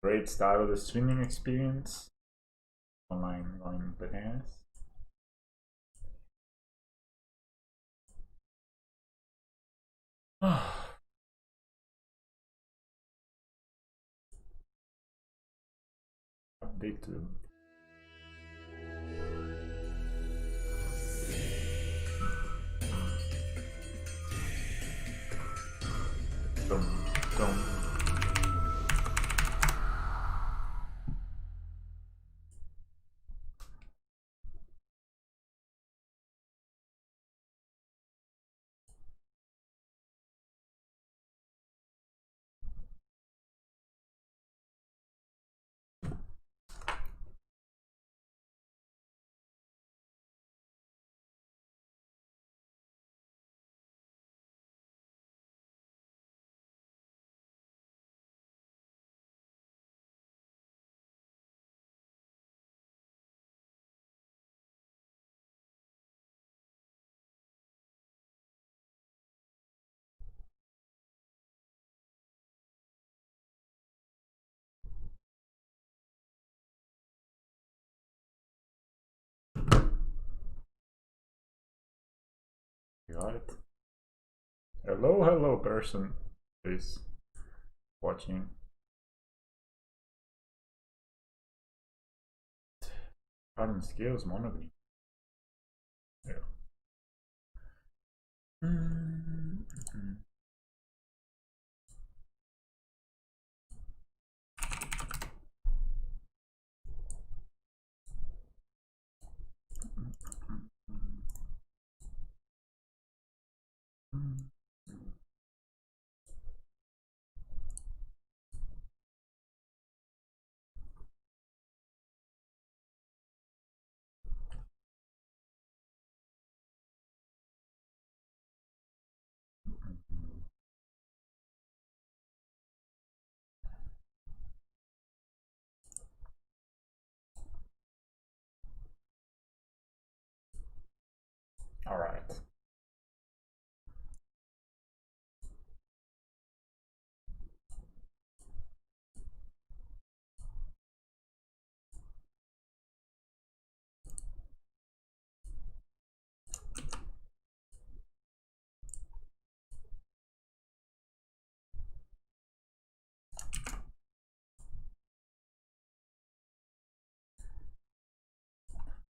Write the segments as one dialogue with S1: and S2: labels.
S1: Great start of the streaming experience. Online going bananas. Update to Dum. Got it. Hello, person who is watching. Hardened Scales Monogreen. Yeah. All right.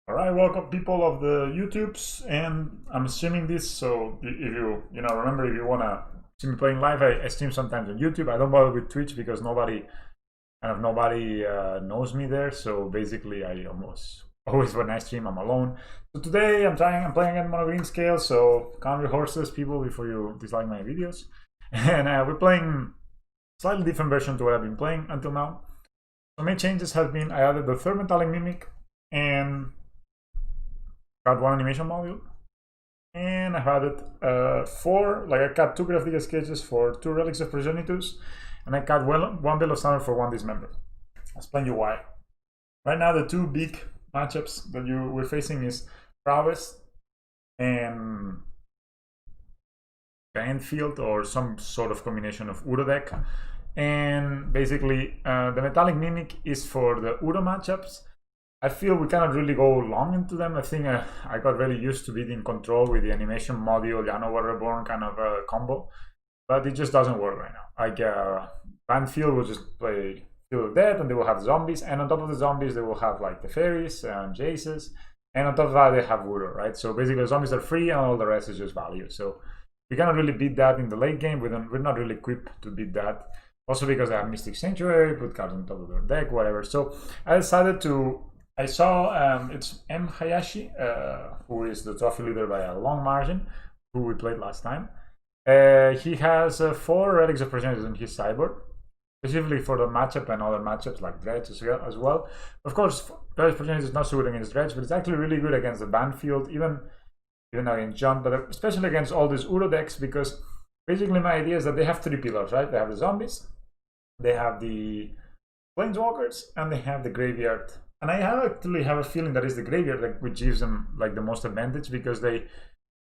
S1: Alright, welcome people of the YouTubes, and I'm streaming this, so if you remember, if you wanna see me playing live, I stream sometimes on YouTube. I don't bother with Twitch because nobody knows me there, so basically I always when I stream I'm alone. So today I'm playing again Monogreen scale, so calm your horses, people, before you dislike my videos. And we're playing slightly different version to what I've been playing until now. So main changes have been I added the third metallic mimic and got one animation module, and I had it I cut 2 graphical sketches for 2 Relics of Progenitus, and I cut 1 Bill of Standard for 1 Dismember. I'll explain you why. Right now the 2 big matchups that we're facing is Prowess and Giant Field, or some sort of combination of Uro deck. And basically the Metallic Mimic is for the Uro matchups. I feel we cannot really go long into them. I think I got really used to being in control with the animation module, Llanowar Reborn kind of a combo, but it just doesn't work right now. Like Banfield will just play Field of Death, and they will have zombies, and on top of the zombies they will have like the fairies and Jaces, and on top of that they have Uro, right? So basically the zombies are free and all the rest is just value. So we cannot really beat that in the late game. We're not really equipped to beat that. Also because I have Mystic Sanctuary, put cards on top of their deck, whatever. So I decided to. I saw it's M. Hayashi, who is the trophy leader by a long margin, who we played last time. He has 4 Relics of Progenitus in his sideboard, specifically for the matchup and other matchups like Dredge as well. Of course, Relics of Progenitus is not so good against Dredge, but it's actually really good against the Banfield, even against Jump, but especially against all these Uro decks, because basically my idea is that they have 3 pillars, right? They have the zombies, they have the Planeswalkers, and they have the graveyard. And I actually have a feeling that is the graveyard which gives them like the most advantage, because they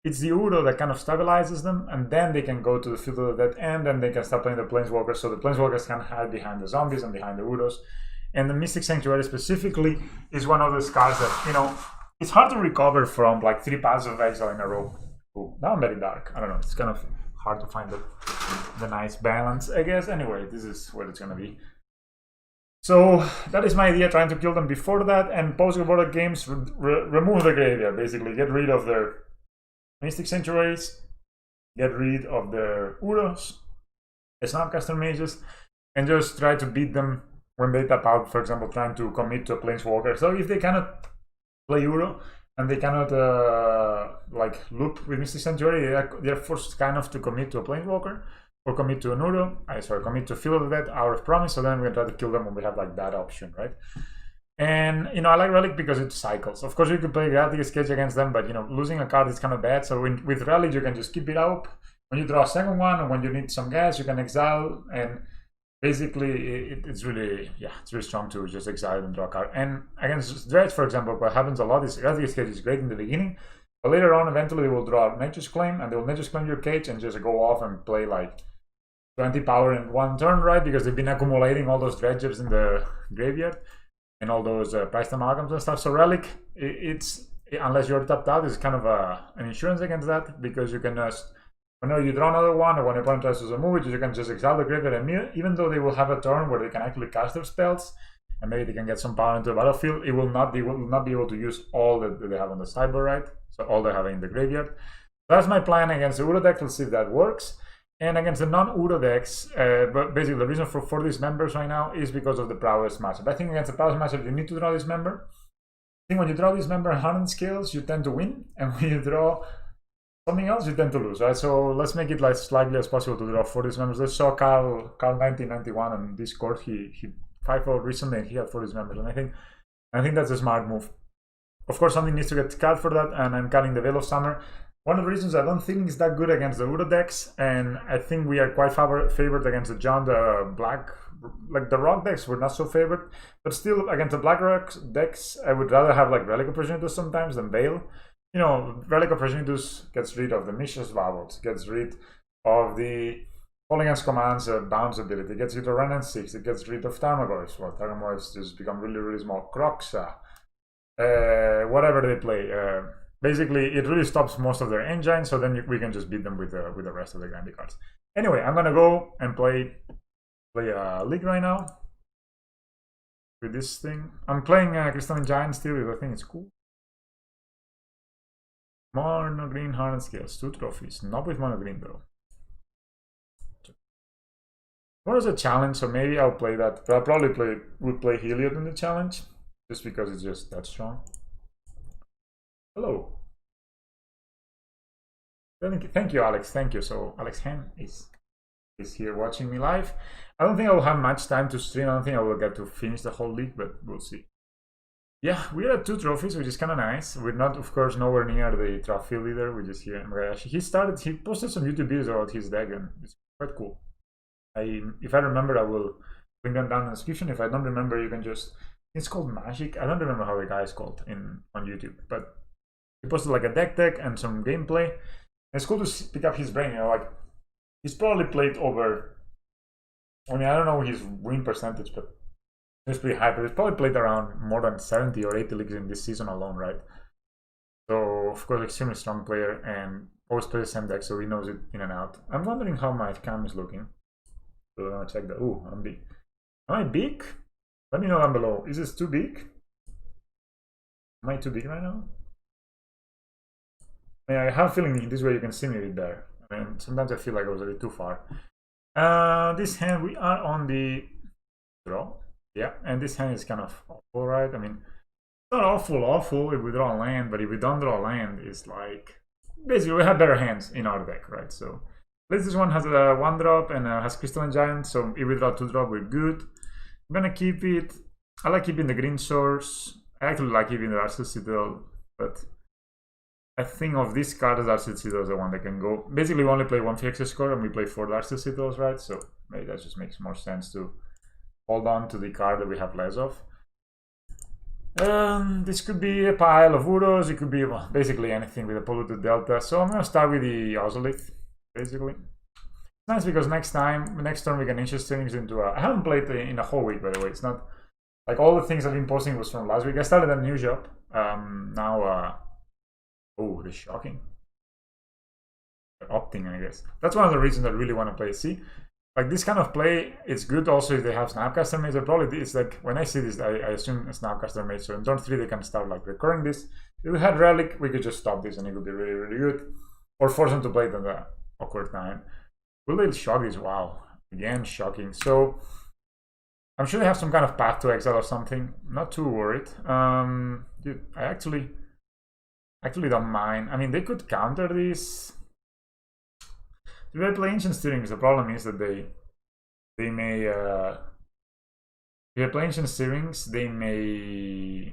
S1: it's the Uro that kind of stabilizes them, and then they can go to the field of that end, and they can start playing the Planeswalkers, so the Planeswalkers can hide behind the zombies and behind the Uros. And the Mystic Sanctuary specifically is one of those cards that, you know, it's hard to recover from like 3 Paths of Exile in a row. Ooh, now I'm very dark. I don't know, it's kind of hard to find the nice balance, I guess. Anyway, this is what it's gonna be. So that is my idea, trying to kill them before that, and post-boarded games, remove the graveyard, basically. Get rid of their Mystic Sanctuaries, get rid of their Uros, Snapcaster Mages, and just try to beat them when they tap out, for example, trying to commit to a Planeswalker. So if they cannot play Uro, and they cannot like loop with Mystic Sanctuary, they're forced kind of to commit to a Planeswalker, or commit to an Uro, commit to Field of Death, Hour of Promise, so then we're gonna try to kill them when we have like that option, right? And, you know, I like Relic because it cycles. Of course, you could play Galactic Sketch against them, but, you know, losing a card is kind of bad. So with Relic, you can just keep it up. When you draw a second one, or when you need some gas, you can exile. And basically, it's really strong to just exile and draw a card. And against Dredge, for example, what happens a lot is Galactic Sketch is great in the beginning, but later on, eventually, they will draw a Nature's Claim, and they will Nature's Claim your cage and just go off and play like 20 power in one turn, right? Because they've been accumulating all those Dredges in the graveyard and all those priced amalgams and stuff. So Relic, it's unless you're tapped out, it's kind of an insurance against that, because you can just, whenever you draw another one, or when your opponent tries to remove it, you can just exile the graveyard, and even though they will have a turn where they can actually cast their spells, and maybe they can get some power into the battlefield, they will not be able to use all that they have on the sideboard, right? So all they have in the graveyard. That's my plan against the Uro deck. Let's see if that works. And against the non-Uro decks, but basically the reason for these members right now is because of the Prowess matchup. I think against the Prowess matchup, you need to draw this member. I think when you draw this member in Hardened Scales, you tend to win, and when you draw something else, you tend to lose, right? So let's make it like slightly as possible to draw 4 these members. Let's show Carl 1991 on Discord. He 5-0 recently, and he had 4 these members, and I think that's a smart move. Of course, something needs to get cut for that, and I'm cutting the Veil of Summer. One of the reasons I don't think it's that good against the Uro decks, and I think we are quite favored against the Black, like the Rock decks were not so favored, but still against the Black Rock decks, I would rather have like Relic of Progenitus sometimes than Veil. You know, Relic of Progenitus gets rid of the Mishra's Bubbles, gets rid of the Falling Hands Commands bounce ability, gets rid of Renan 6, it gets rid of Tarmogoyfs. Well, Tarmogoyfs just become really, really small. Croxa, whatever they play. Basically, it really stops most of their engine, so then we can just beat them with the rest of the Grandy cards. Anyway, I'm gonna go and play a League right now with this thing. I'm playing Crystalline Giant still because I think it's cool. Monogreen, Hardened Scales, 2 trophies. Not with Monogreen though. What is a challenge? So maybe I'll play that. But I'll probably would play Heliod in the challenge, just because it's just that strong. Hello. Thank you, Alex. Thank you. So Alex Han is here watching me live. I don't think I will have much time to stream. I don't think I will get to finish the whole league, but we'll see. Yeah, we're at 2 trophies, which is kind of nice. We're not, of course, nowhere near the trophy leader. We're just here in Magayashi. He posted some YouTube videos about his deck, and it's quite cool. If I remember, I will bring them down in the description. If I don't remember, you can just... It's called Magic. I don't remember how the guy is called on YouTube, but he posted like a deck and some gameplay. It's cool to pick up his brain, you know, like he's probably played over, I mean, I don't know his win percentage, but it's pretty high, but he's probably played around more than 70 or 80 leagues in this season alone, right? So, of course, extremely strong player, and always plays the same deck, so he knows it in and out. I'm wondering how my cam is looking. So I'm gonna check that. Ooh, I'm big. Am I big? Let me know down below. Is this too big? Am I too big right now? Yeah, I have a feeling this way you can see me a bit better. I mean, sometimes I feel like I was a bit too far. This hand, we are on the draw. Yeah, and this hand is kind of awful, right? I mean, it's not awful if we draw a land, but if we don't draw a land, it's like... Basically, we have better hands in our deck, right? So, at least this one has a 1-drop and has Crystalline Giant, so if we draw 2-drop, we're good. I'm gonna keep it. I like keeping the green source. I actually like keeping the Darksteel Citadel, but I think of this card as Darksteel Citadel is the one that can go. Basically, we only play 1 Phyrexia score and we play 4 Darksteel Citadels, right? So maybe that just makes more sense to hold on to the card that we have less of. This could be a pile of Uros, it could be well, basically anything with a polluted delta. So I'm gonna start with the Ozolith, basically. It's nice because next turn we can inches things into a... I haven't played in a whole week, by the way. It's not like all the things I've been posting was from last week. I started a new job. Oh, this is shocking. Opting, I guess. That's one of the reasons I really want to play. See, like this kind of play, it's good also if they have Snapcaster mates. Probably it's like when I see this, I assume a Snapcaster mate. So in turn 3 they can start like recurring this. If we had Relic, we could just stop this and it would be really, really good. Or force them to play it on the awkward time. Will they shock this? Wow. Again, shocking. So I'm sure they have some kind of path to exile or something. Not too worried. Dude, I actually don't mind. I mean, they could counter this. Do they play Ancient Steerings? The problem is that they may if they play Ancient Steerings, they may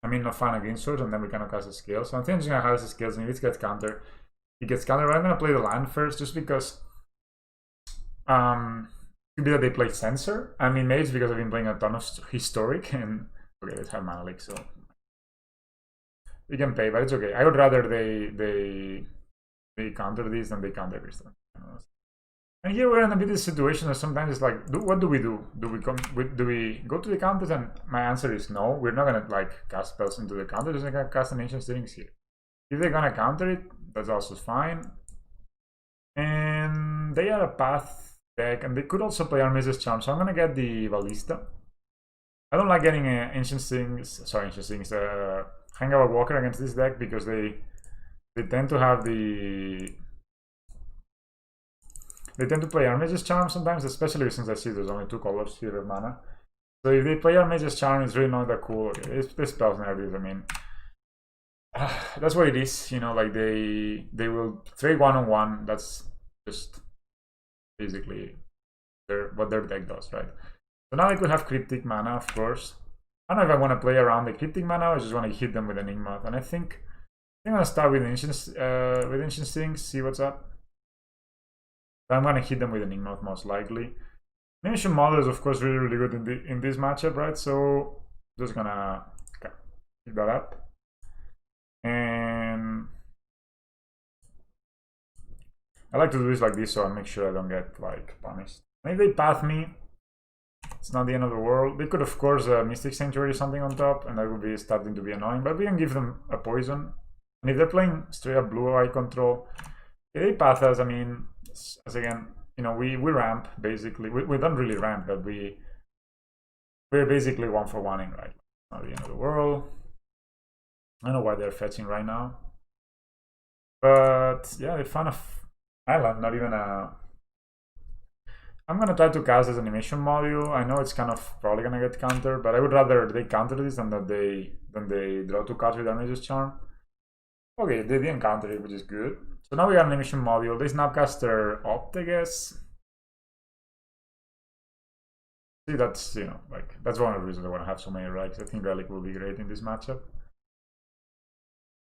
S1: not find a green sword and then we cannot cast a scale. So I think I'm just gonna have the scales and if it gets counter, it gets counter. But I'm gonna play the land first just because it could be that they play Censor. I mean maybe it's because I've been playing a ton of historic and okay, let's have mana leak, so we can pay, but it's okay. I would rather they counter this than they counter Crystal. And here we're in a bit of a situation where sometimes it's like, what do we do? Do we go to the counters? And my answer is no. We're not gonna like cast spells into the counter. We're just gonna cast an Ancient Steerings here. If they're gonna counter it, that's also fine. And they are a path deck, and they could also play Armazer's Charm. So I'm gonna get the Ballista. I don't like getting Ancient Steerings. Hangarback Walker against this deck because they tend to have they tend to play Armazer's Charm sometimes, especially since I see there's only 2 colors here of mana. So if they play Armazer's Charm, it's really not that cool. Okay, this spells nowadays, I mean, that's what it is. You know, like they will trade 1-on-1. That's just basically what their deck does, right? So now I could have Cryptic mana, of course. I don't know if I want to play around the Cryptic mana or I just want to hit them with an Inkmoth. And I think I'm gonna start with Ancient Steerings, see what's up. I'm gonna hit them with an Inkmoth most likely. Animation Model is of course really, really good in this matchup, right? So just gonna pick that up. And I like to do this like this so I make sure I don't get like punished. Maybe they path me. It's not the end of the world. They could of course Mystic Sanctuary or something on top, and that would be starting to be annoying. But we can give them a poison. And if they're playing straight up blue eye control, they path us. I mean, as again, you know, we ramp basically. We don't really ramp, but we're basically 1-for-1-ing, right? Not the end of the world. I don't know why they're fetching right now, but yeah, they're fun of island. Not even a. I'm gonna try to cast this animation module. I know it's kind of probably gonna get countered, but I would rather they counter this than that they draw 2 cards with Armazer's Charm. Okay, they didn't counter it, which is good. So now we got an animation module. They Snapcaster opt, I guess. See, that's, you know, like, that's one of the reasons I want to have so many relics. I think Relic will be great in this matchup.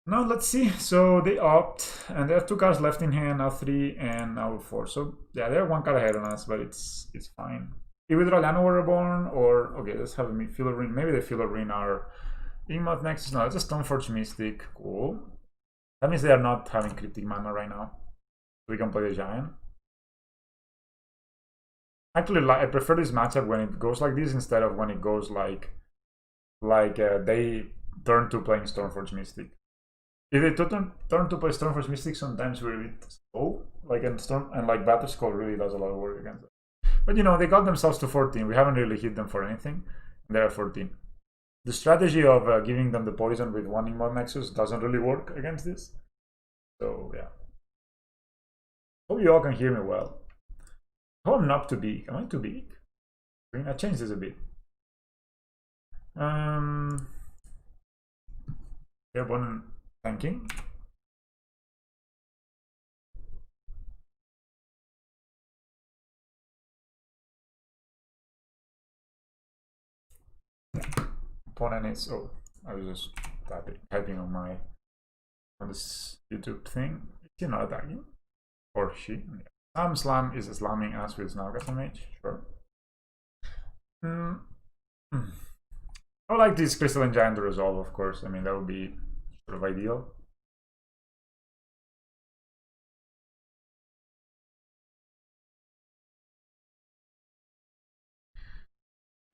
S1: Now, let's see. So they opt, and they have 2 cards left in hand, now 3 and now 4. So, yeah, they're 1 card ahead on us, but it's fine. If we draw Llanowar Reborn, or, okay, let's have a Filler Ring. Maybe the Filler Ring are Inkmoth Nexus. No, it's a Stoneforge Mystic. Cool. That means they are not having Cryptic mana right now. We can play the Giant. Actually, I prefer this matchup when it goes like this instead of when it goes like they turn to playing Stoneforge Mystic. If they turn to play Stoneforge Mystic, sometimes we're a bit slow. Like like Batterskull really does a lot of work against them. But you know, they got themselves to 14. We haven't really hit them for anything. They're at 14. The strategy of giving them the poison with 1 Inkmoth Nexus doesn't really work against this. So, yeah. Hope you all can hear me well. Oh, I'm not too big. Am I too big? I changed this a bit. Airborne tanking. Opponent is, oh, I was just typing on this YouTube thing. Is he not attacking? Or she? Some slam is slamming us with Snapcaster Mage, sure. I would like this Crystalline Giant to resolve, of course. I mean, that would be sort of ideal.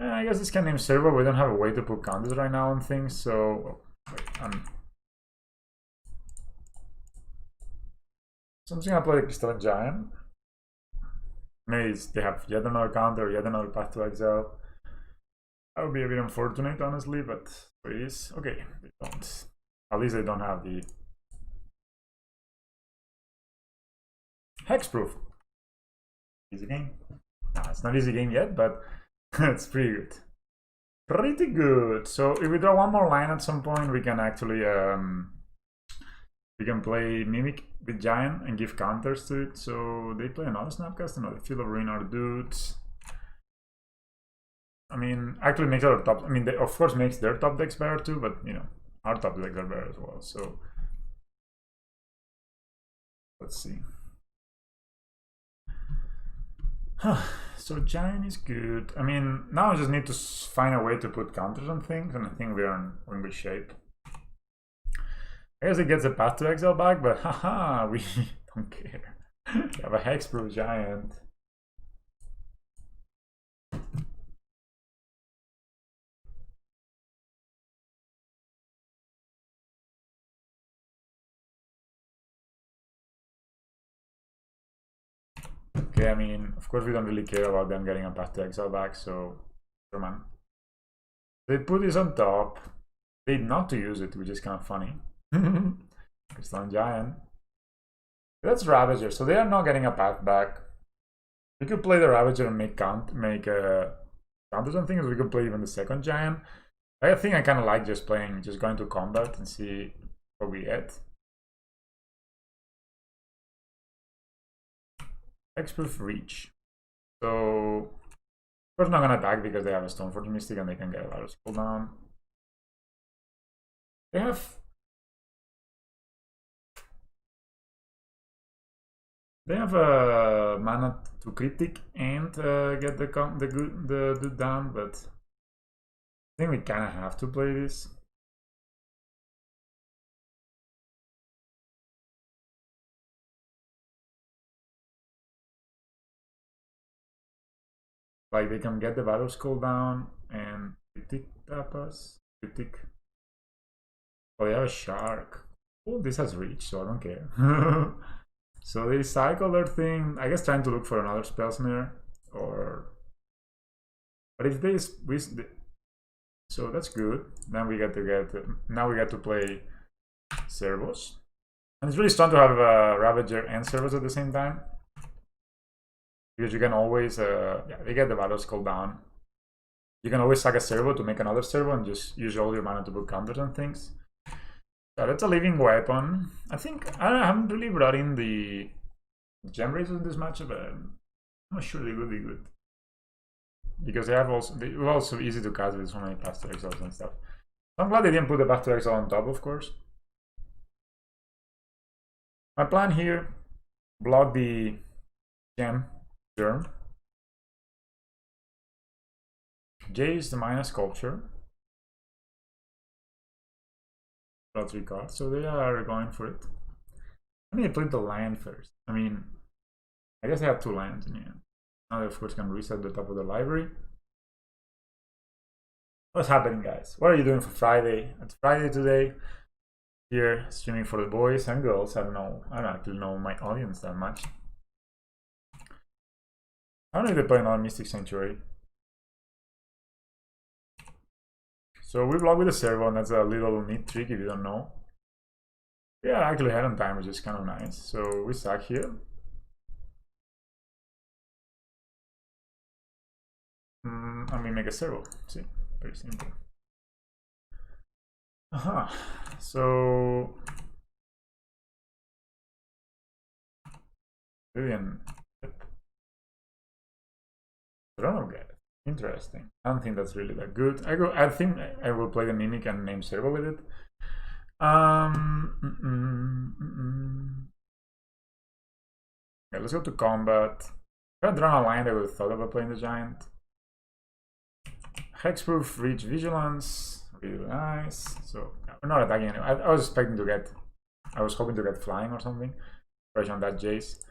S1: I guess this can name servo. We don't have a way to put counters right now on things, so wait, so I'm just gonna play the Crystalline Giant. Maybe they have yet another counter, yet another path to exile. That would be a bit unfortunate, honestly, but it is. Okay, they don't. At least they don't have the hexproof. Easy game. No, it's not easy game yet, but it's pretty good. Pretty good. So if we draw one more line at some point, we can actually we can play Mimic with Giant and give counters to it. So they play another Snapcaster, another Field of Ruin, our dudes. I mean, actually makes our top. I mean, they of course makes their top decks better too, but you know, our top decks are better as well. So let's see. So Giant is good. I mean, now I just need to find a way to put counters on things, and I think we're in good shape. I guess it gets a path to exile back, but haha, we don't care. We have a hexproof Giant. Okay, I mean, of course we don't really care about them getting a path to exile back, so come on. They put this on top. They not to use it, which is kind of funny. Crystalline Giant. That's Ravager, so they are not getting a path back. We could play the Ravager and make counters on things. We could play even the second Giant. I think I kind of like just going to combat and see what we get. Hexproof Reach. So first not gonna attack because they have a Stoneforge Mystic and they can get a lot of cooldown. They have a mana to critic and get the dude down, but I think we kind of have to play this. Like they can get the battle skull down and critic tap us. Critic. Oh, they have a shark. Oh, this has reach, so I don't care. So they cycle their thing. I guess trying to look for another spell snare, or but if they so that's good. Then we get to play servos, and it's really strong to have Ravager and servos at the same time. Because you can always, yeah, they get the battle skull down. You can always sack a servo to make another servo and just use all your mana to put counters on things. So that's a living weapon. I think I haven't really brought in the Gemrazer in this matchup, but I'm not sure they would be good. Because they're also easy to cast with so many paths to exiles and stuff. So I'm glad they didn't put the path to exile on top, of course. My plan here, block the gem. Germ. J is the minor sculpture. Draw 3 cards, so they are going for it. I need to play the land first. I mean, I guess they have 2 lands in the end. Now they of course can reset the top of the library. What's happening, guys? What are you doing for Friday? It's Friday today. Here, streaming for the boys and girls. I don't actually know my audience that much. I don't know if they play another Mystic Sanctuary. So we block with a servo, and that's a little neat trick if you don't know. Yeah, actually head on time, which is kind of nice. So we sack here. And we make a servo. See, very simple. So Vivian. Throne of Geth. Interesting. I don't think that's really that good. I think I will play the Mimic and name servo with it. Yeah, let's go to combat. If I drawn a line, I would have thought about playing the Giant. hexproof, reach, vigilance, really nice. So we're not attacking anyway. I was expecting to get, I was hoping to get flying or something, pressure on that Jace.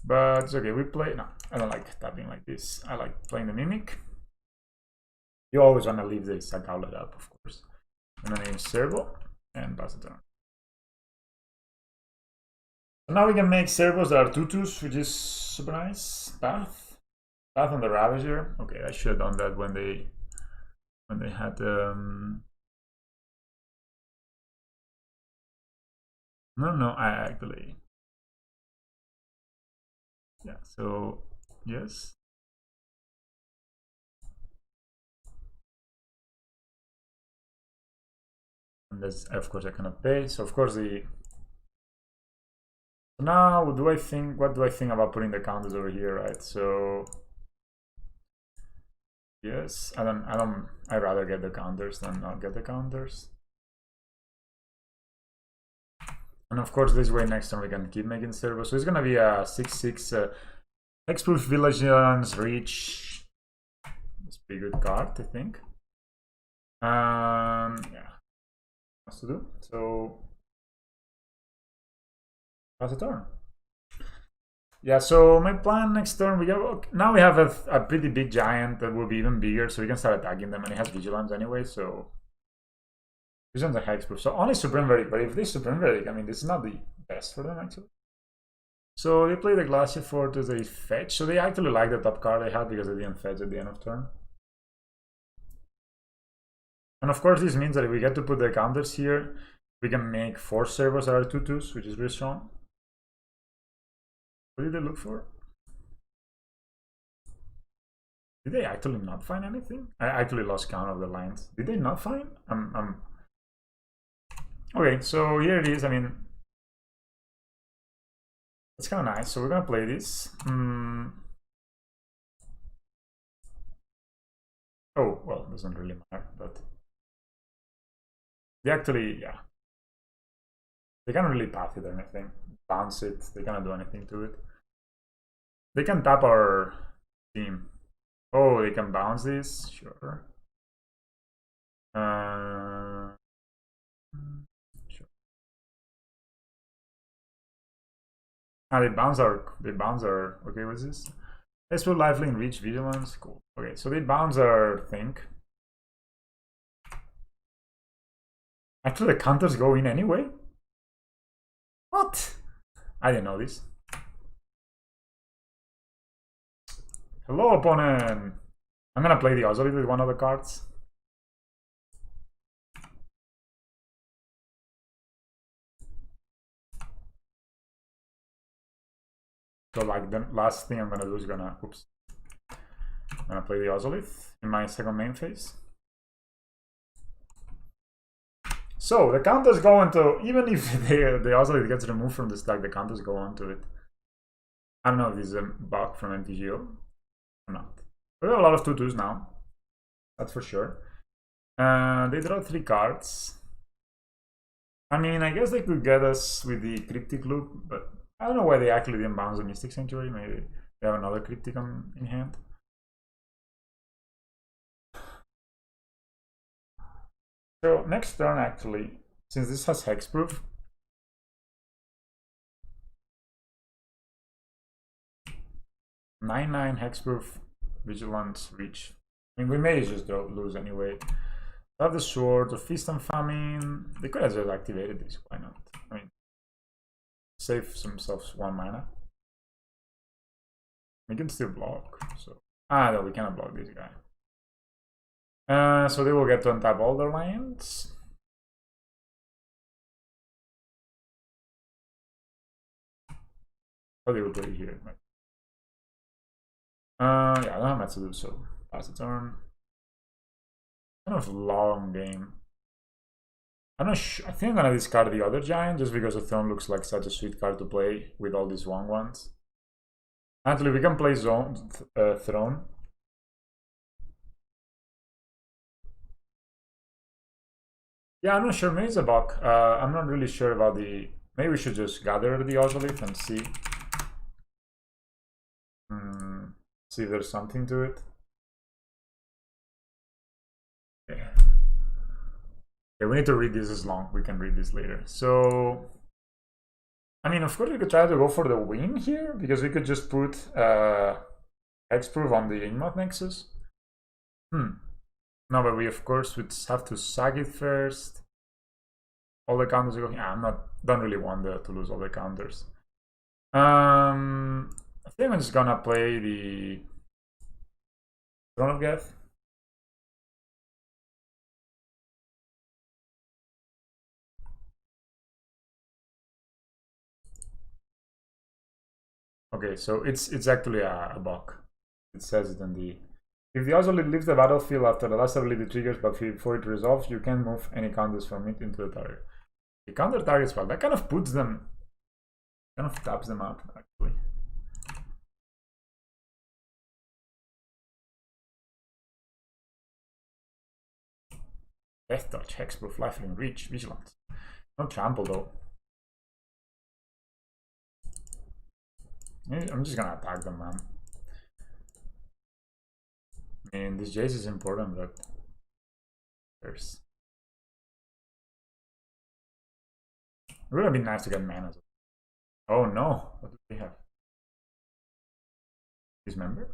S1: But it's okay, we play, no, I don't like tapping like this. I like playing the Mimic. You always want to leave the sack outlet up, of course. And then name Servo and pass the turn. So now we can make servos that are 2/2s, which is super nice. Path on the Ravager. Okay, I should have done that when they had no, I actually, yeah, so yes. And that's, of course, I cannot pay. So of course the, now what do I think about putting the counters over here, right? So yes, I'd rather get the counters than not get the counters. And of course this way next turn we can keep making servos. So it's gonna be a 6/6 hexproof vigilance reach. It's a pretty good card, I think. Yeah. What's to do? So pass a turn. Yeah, so my plan next turn, we have, now we have a pretty big giant that will be even bigger, so we can start attacking them, and it has vigilance anyway, so vigilance are hexproof. So only Supreme Verdict, but if they Supreme Verdict, I mean, this is not the best for them actually. So they play the Glacier Fortress, they fetch, so they actually like the top card they had because they didn't fetch at the end of turn. And of course this means that if we get to put the counters here, we can make 4 servos that are 2/2s, which is really strong. What did they look for? Did they actually not find anything? I actually lost count of the lines. Did they not find? Okay, so here it is. I mean, it's kind of nice. So we're gonna play this. Oh well, it doesn't really matter, but they actually, yeah, they can't really path it or anything, bounce it. They cannot do anything to it. They can tap our team. Oh, they can bounce this, sure. Sure. Ah, they bounce our. Okay, what's this? Let's put lifelink, reach, vigilance. Cool. Okay, so they bounce our thing. Actually, the counters go in anyway. What? I didn't know this. Hello, opponent. I'm gonna play the Ozolith with one of the cards. So like the last thing I'm gonna do is I'm gonna play the Ozolith in my second main phase. So the counters go into, even if the Ozolith gets removed from the stack, the counters go onto it. I don't know if this is a bug from MTGO or not. We have a lot of 2/2s now, that's for sure. They draw 3 cards. I mean, I guess they could get us with the Cryptic Loop, but I don't know why they actually didn't bounce the Mystic Sanctuary. Maybe they have another Cryptic in hand. So next turn, actually, since this has hexproof, (9/9) hexproof, vigilance, reach. I mean, we may just lose anyway. I have the Sword of Feast and Famine. They could have just activated this. Why not? I mean, save themselves 1 mana. We can still block. So no, we cannot block this guy. So they will get to untap all their lands. Oh, they will put it here. Yeah, I don't have much to do, so pass the turn. Kind of long game. I'm not sure. I think I'm gonna discard the other giant just because the Throne looks like such a sweet card to play with all these 1/1s. Actually, we can play Throne. Yeah, I'm not sure. Maybe it's a bug. I'm not really sure about the. Maybe we should just gather the Ozolith and see. See if there's something to it. Okay, we need to read this as long. We can read this later. So, I mean, of course, we could try to go for the win here, because we could just put Hexproof on the Inkmoth Nexus. No, but we, of course, would have to sack it first. All the counters are going. Don't really want to lose all the counters. I think I'm just gonna play the Throne of Geth. Okay, so it's actually a bug. It says it in the... If the Ozolith leaves the battlefield after the last ability triggers, but before it resolves, you can move any counters from it into the target. The counter target spell, that kind of puts them... kind of taps them out, actually. Death Touch, Hexproof, Lifelink, Reach, Vigilance. No Trample, though. I'm just gonna attack them, man. I mean, this Jace is important, but there's... It would have been nice to get mana. Oh no, what do we have? Dismember?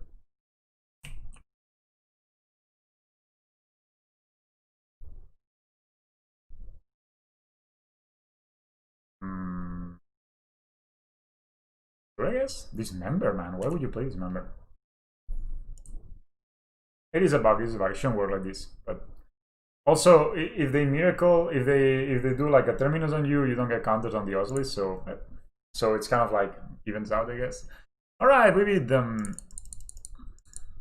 S1: I guess Dismember, man. Why would you play Dismember? It is a bug. It shouldn't work like this. But also, if they miracle, if they do like a terminus on you, you don't get counters on the Ozolith. So it's kind of like evens out, I guess. All right, we beat them.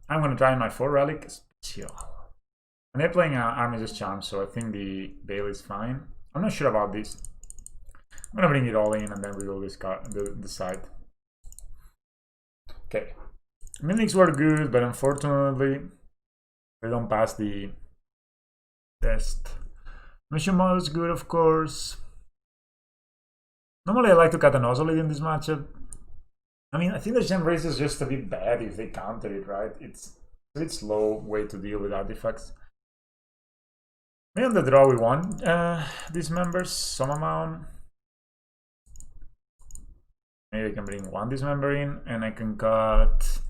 S1: I'm gonna try my 4 relic special. And they're playing Armistice Charm, so I think the Bale is fine. I'm not sure about this. I'm gonna bring it all in, and then we will decide. Okay, Mimics were good, but unfortunately they don't pass the test. Mission Model is good, of course. Normally I like to cut an Ozolith in this matchup. I mean, I think the Gemrazer is just a bit bad if they counter it, right? It's a bit slow way to deal with artifacts. Maybe on the draw we won Dismembers some amount. Maybe I can bring 1 Dismember in, and I can cut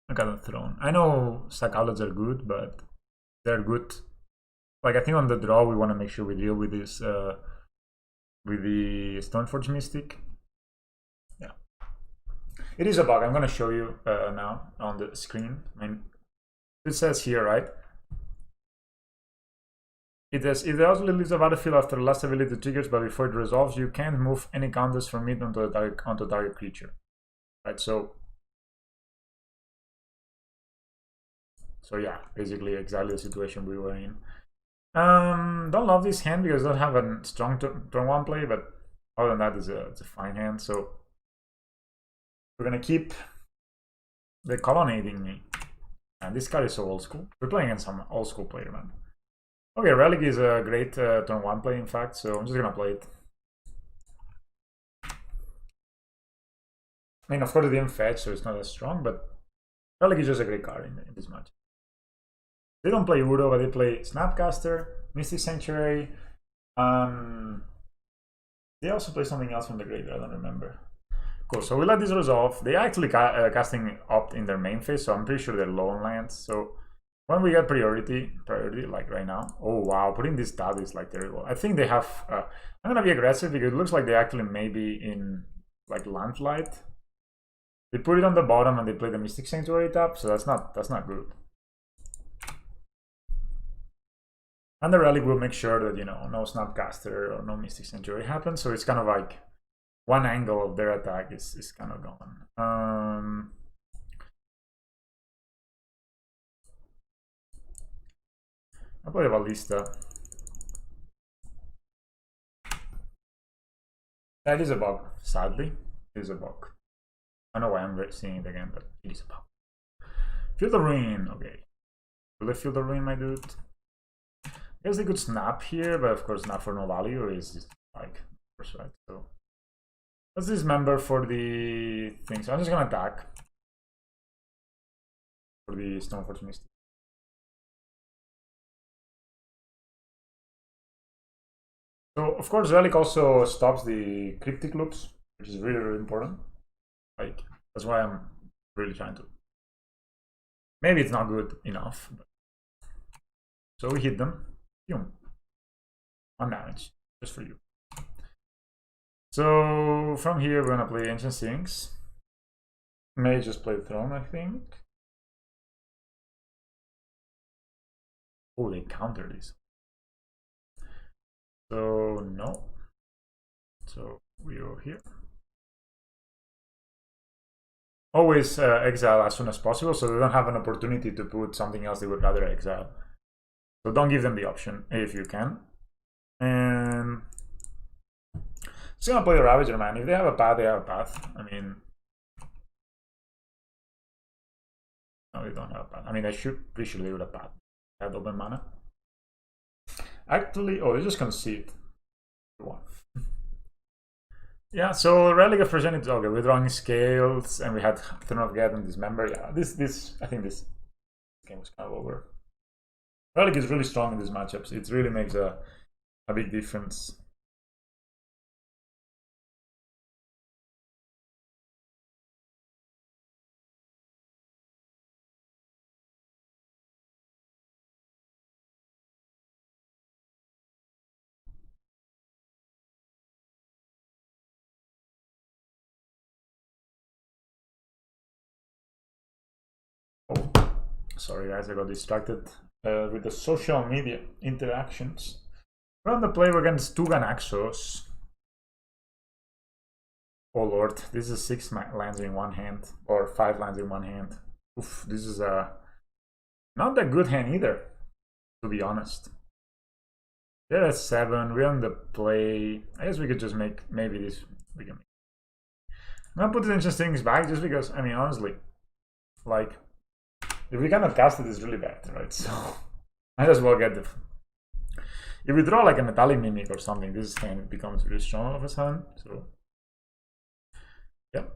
S1: a Throne. I know sack outlets are good, but they're good. Like, I think on the draw we want to make sure we deal with this with the Stoneforge Mystic. Yeah, it is a bug. I'm gonna show you now on the screen. I mean, it says here, right? It says, if the Ozolith leaves the battlefield after the last ability triggers, but before it resolves, you can't move any counters from it onto the target creature. Right, so yeah, basically exactly the situation we were in. Don't love this hand because it doesn't have a strong turn 1 play, but other than that, it's a fine hand. So we're gonna keep the Colonnading me. And this card is so old school. We're playing against some old school player, man. Okay, Relic is a great turn 1 play, in fact, so I'm just gonna play it. I mean, of course, it didn't fetch, so it's not as strong, but Relic is just a great card in this match. They don't play Udo, but they play Snapcaster, Mystic Sanctuary. They also play something else from the graveyard, I don't remember. Cool, so we let this resolve. They actually casting Opt in their main phase, so I'm pretty sure they're low on lands. So when we get priority like right now. Oh wow, putting this tab is like terrible. I think they have I'm gonna be aggressive because it looks like they actually may be in like Landlight. They put it on the bottom and they play the Mystic Sanctuary tab, so that's not good. And the Relic will make sure that, you know, no Snapcaster or no Mystic Sanctuary happens, so it's kind of like one angle of their attack is kind of gone. I'll play the Ballista. That is a bug, sadly. It is a bug. I don't know why I'm seeing it again, but it is a bug. Feel the Ruin, okay. Will they feel the Ruin, my dude? I guess they could snap here, but of course not for no value, is just like, right? So let's Dismember for the thing. So I'm just gonna attack for the Stoneforge Mystic. So of course Relic also stops the cryptic loops, which is really, really important. Like, that's why I'm really trying to. Maybe it's not good enough. But... So we hit them. Boom. 1 damage, just for you. So from here we're gonna play Ancient Sphinx. May just play Throne, I think. Oh, they counter this. So no. So we go here. Always exile as soon as possible, so they don't have an opportunity to put something else they would rather exile. So don't give them the option if you can. And just gonna play the Ravager, man. If they have a path, they have a path. I mean, no, they don't have a path. I mean, I should pretty sure they would have a path. They have open mana. Actually, oh, they just concede. One. Yeah, so Relic of Progenitus. Okay, we're drawing Scales, and we had Throne of Geth and Dismember. Yeah, this I think this game was kind of over. Relic is really strong in these matchups. It really makes a big difference. Sorry guys, I got distracted with the social media interactions. We're on the play against 2 Ganaxos. Oh lord, this is 6 lands in one hand, or 5 lands in one hand. Oof, this is not that good hand either, to be honest. They're at 7, we're on the play. I guess we could just make, maybe this, we can make. I'm gonna put the Ancient Sphinx back just because, I mean, honestly, like, if we cannot cast it, it's really bad, right? So, might as well get the... If we draw like a Metallic Mimic or something, this hand becomes really strong of a sudden, so... Yeah.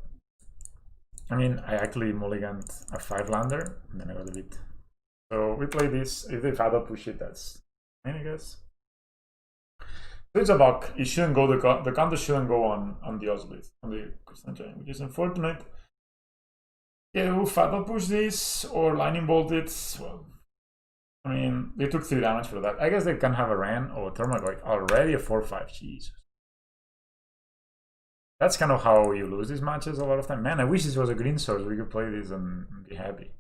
S1: I mean, I actually mulliganed a 5-lander, and then I got a bit... So, we play this. If they fatal push it, that's fine, I guess. So it's a bug. It shouldn't go, the counter shouldn't go on the Ozolith, on the Crystalline Giant, which is unfortunate. Yeah, we'll fatal push this or lightning bolt it. Well, I mean, they took 3 damage for that. I guess they can have a Ran or a Thermagant already a 4/5. Jeez. That's kind of how you lose these matches a lot of time. Man, I wish this was a green source. We could play this and be happy.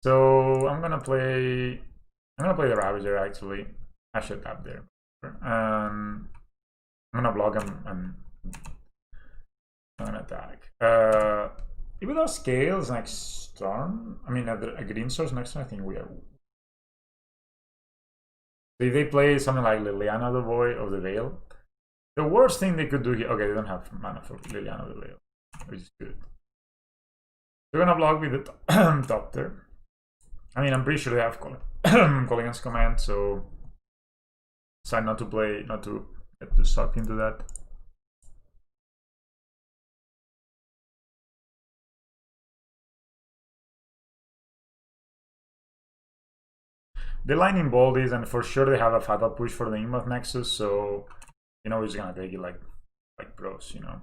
S1: So I'm gonna play the Ravager actually. I should tap there. I'm gonna block him and I'm gonna attack. Even though Scales next turn, I mean, a green source next turn, I think we are. If they play something like Liliana of the Veil, the worst thing they could do here. Okay, they don't have mana for Liliana of the Veil, which is good. They're gonna block with the Doctor. I mean, I'm pretty sure they have Colligan's Command, so decide not to play, not to get to suck into that. The lightning bolt is, and for sure they have a fatal push for the Inkmoth Nexus, so you know we're just gonna take it like pros, you know.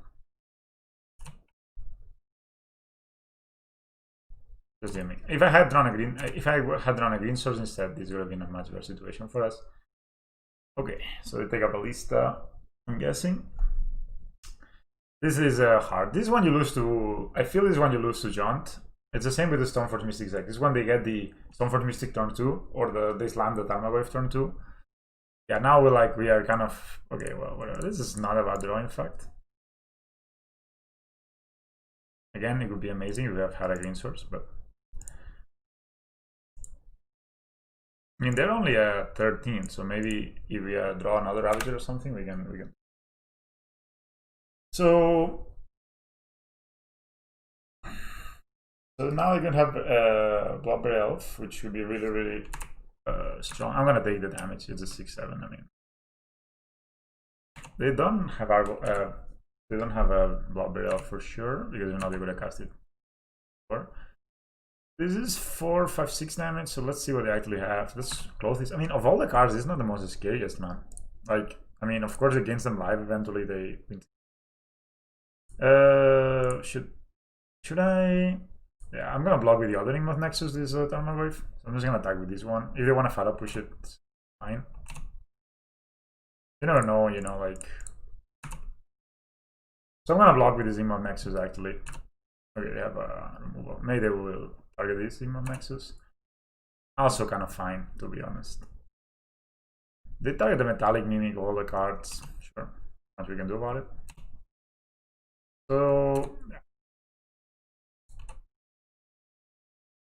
S1: Just gimmick. If I had drawn a green source instead, this would have been a much better situation for us. Okay, so they take up a Ballista, I'm guessing. This is hard. This one you lose to. I feel this one you lose to Jaunt. It's the same with the Stoneforge Mystic deck. This is when they get the Stoneforge Mystic turn 2, or they slam the Tarmogoyf turn 2. Yeah, now we are kind of okay. Well, whatever. This is not a bad draw, in fact. Again, it would be amazing if we have had a green source, but I mean they're only at 13, so maybe if we draw another Ravager or something, we can. So now you can have Bloodberry Elf, which would be really, really strong. I'm gonna take the damage. It's a 6/7. I mean, they don't have they don't have a Bloodberry Elf for sure because you know they would have cast it. This is 4, 5, 6 damage. So let's see what they actually have. Let's close this. I mean, of all the cards, this is not the most scariest, man. Like I mean, of course, against them live, eventually they win. Should I? Yeah, I'm gonna block with the other Inkmoth Nexus this Thermal Wave. So I'm just gonna attack with this one. If they want to fat push it, it's fine. You never know, you know, like. So I'm gonna block with this Inkmoth Nexus actually. Okay, they have a removal. Maybe they will target this Inkmoth Nexus. Also kind of fine, to be honest. They target the Metallic Mimic, all the cards. Sure, nothing we can do about it. So yeah.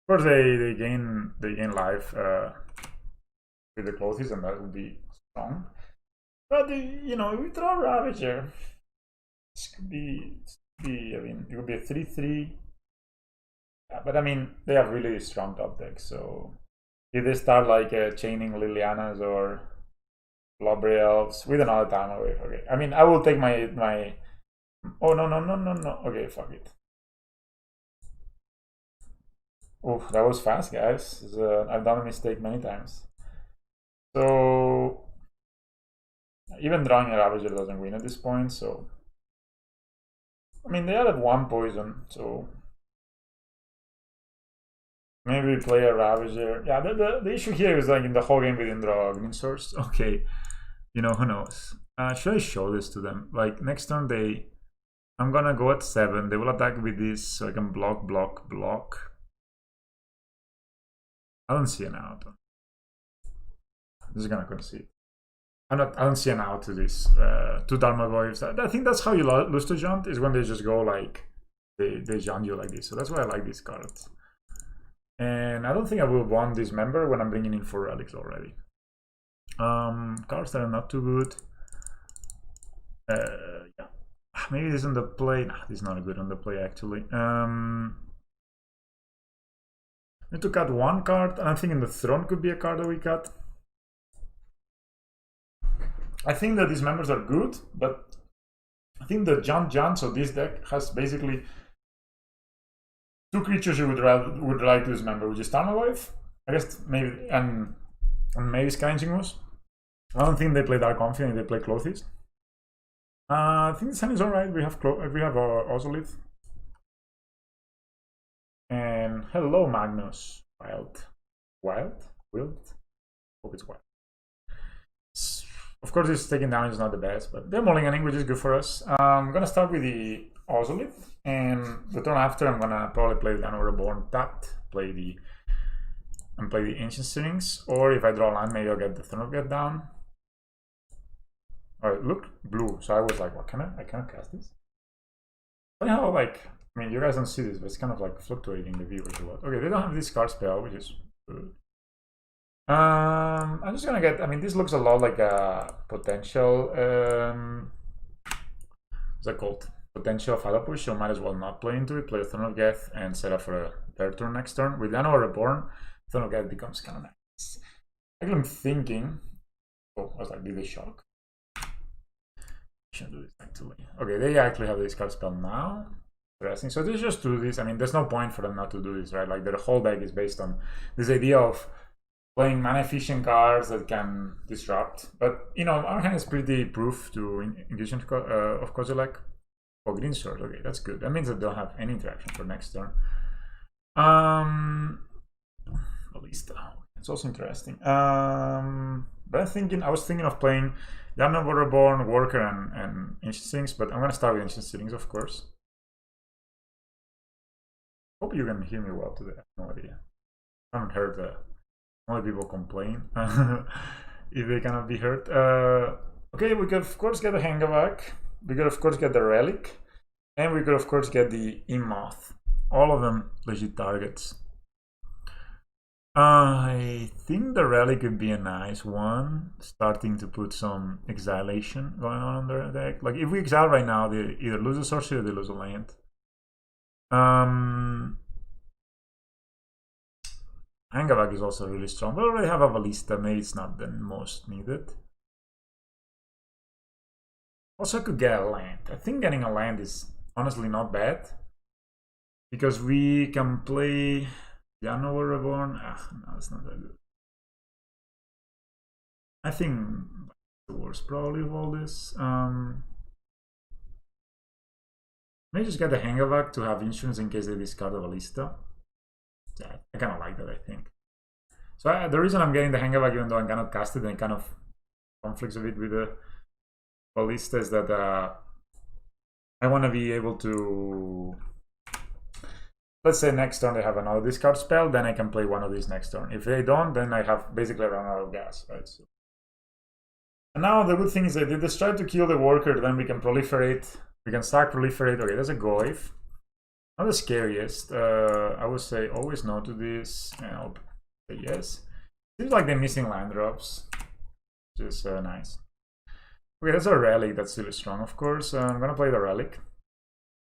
S1: Of course, they gain life with the clothes, and that would be strong. But you know, we draw Ravager. This could be. I mean, it would be a 3/3. But I mean, they have really strong top decks. So if they start like chaining Lilianas or Blobberry Elves with another time away, okay. I mean, I will take my. Oh no. Okay, fuck it. Oh, that was fast, guys. I've done a mistake many times. So even drawing a Ravager doesn't win at this point. So I mean, they are at 1 poison, so maybe we play a Ravager. Yeah, the issue here is like in the whole game we didn't draw a green source. Okay, you know, who knows? Should I show this to them? Like next turn I'm gonna go at 7. They will attack with this, so I can block. I don't see an out. I'm just gonna concede. I don't see an out to this. 2 Dharma Waves. I think that's how you lose to Jaunt, is when they just go like they jaunt you like this. So that's why I like these cards. And I don't think I will want Dismember when I'm bringing in 4 relics already. Cards that are not too good. Yeah, maybe this is on the play. Nah, this is not good on the play actually. Need to cut 1 card, and I'm thinking the Throne could be a card that we cut. I think that these members are good, but I think the Jaunt, so this deck has basically 2 creatures you would like to dismember, which is Thermal Wave, I guess, maybe, and maybe Clinching. I don't think they play Dark Confident, they play Clothes. I think this hand is alright. We have Ozolith. And hello, Magnus. Wild? Hope it's wild. Of course, this taking damage is not the best, but they're mulliganing, which is good for us. I'm gonna start with the Ozolith, and the turn after, I'm gonna probably play the Llanowar Reborn tapped, play the Ancient Strings, or if I draw land, maybe I'll get the Throne of Geth down. Alright, look, blue. So I was like, what can I cannot cast this? Funny how, like, I mean, you guys don't see this, but it's kind of like fluctuating the viewers a lot. Okay, they don't have this card spell, which is good. I'm just gonna get. I mean, this looks a lot like a potential. What's that called? Potential Fada Push. So might as well not play into it. Play a Throne of Geth and set up for a third turn next turn. With Llanowar Reborn, Throne of Geth becomes kind of nice. Actually, I'm thinking. Oh, I was like, did they shock? Shouldn't do this actually. Okay, they actually have this card spell now. Interesting. So they just do this. I mean, there's no point for them not to do this, right? Like their whole deck is based on this idea of playing mana efficient cards that can disrupt. But you know, our hand is pretty proof to Inquisition of Kozilek. Oh, green sword. Okay, that's good. That means that they'll have any interaction for next turn. Ballista. It's also interesting. But I was thinking of playing Llanowar Reborn, Worker, and Ancient Strings, but I'm gonna start with Ancient Strings, of course. Hope you can hear me well today. I have no idea. I haven't heard only people complain if they cannot be heard. Okay, we could of course get the Hangarback. We could of course get the Relic, and we could of course get the Inkmoth. All of them legit targets. I think the Relic could be a nice one, starting to put some exilation going on their deck. Like if we exile right now, they either lose a sorcery or they lose a land. Hangarback is also really strong. We already have a Ballista, maybe it's not the most needed. Also, I could get a land. I think getting a land is honestly not bad, because we can play Llanowar Reborn. No, it's not that good. I think the worst probably of all this. May just get the Hangarback to have insurance in case they discard the Ballista. Yeah, I kind of like that, I think. So the reason I'm getting the Hangarback, even though I cannot cast it and it kind of conflicts a bit with the Ballista, is that I want to be able to... Let's say next turn they have another discard spell, then I can play one of these next turn. If they don't, then I have basically run out of gas, right? So. And now the good thing is that if they try to kill the worker, then we can proliferate. We can start proliferate. Okay, that's a Goif. Not the scariest. I would say always no to this. And I'll say yes. Seems like they're missing land drops. Which is nice. Okay, that's a Relic. That's still strong, of course. I'm gonna play the Relic.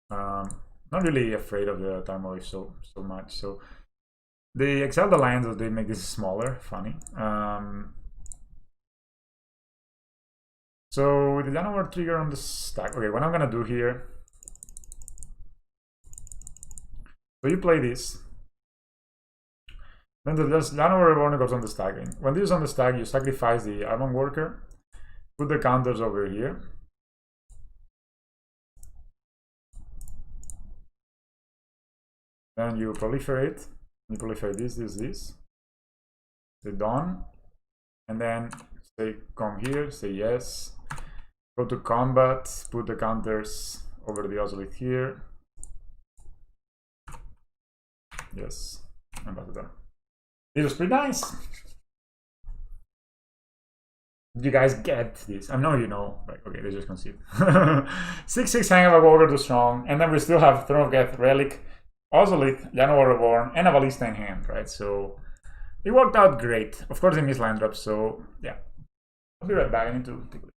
S1: Not really afraid of the Time Wave so much. So they exile the lands, so they make this smaller. Funny. So with the Llanowar trigger on the stack. Okay, what I'm gonna do here. So you play this. Then the Llanowar Reborn goes on the stack. When this is on the stack, you sacrifice the Arcbound Worker. Put the counters over here. Then you proliferate. You proliferate this. Say done. And then say come here, say yes. Go to combat, put the counters over the Ozolith here. Yes. Ambassador. This was pretty nice. Did you guys get this? I know you know. Right, okay, they just concede. 6/6 Hangarback Walker too strong. And then we still have Throne of Geth, Relic, Ozolith, Llanowar Reborn, and a Ballista in hand, right? So it worked out great. Of course, they missed land drops, so yeah. I'll be right back. I need to take a look.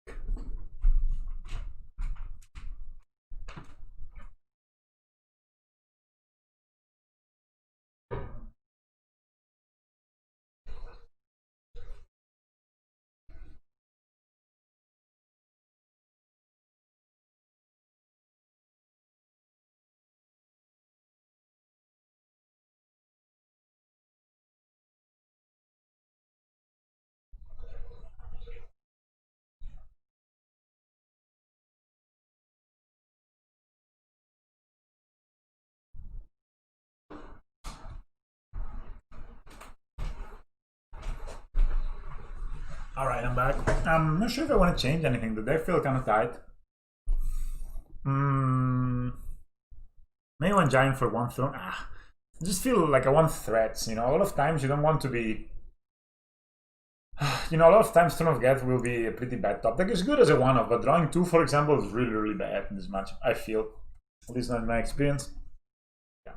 S1: Alright, I'm back. I'm not sure if I want to change anything. The deck feels kind of tight. Maybe one Giant for one Throne. I just feel like I want threats, you know. A lot of times you don't want to be... You know, a lot of times Throne of Geth will be a pretty bad top deck. It's good as a one-off, but drawing two, for example, is really, really bad in this match, I feel. At least not in my experience. Yeah.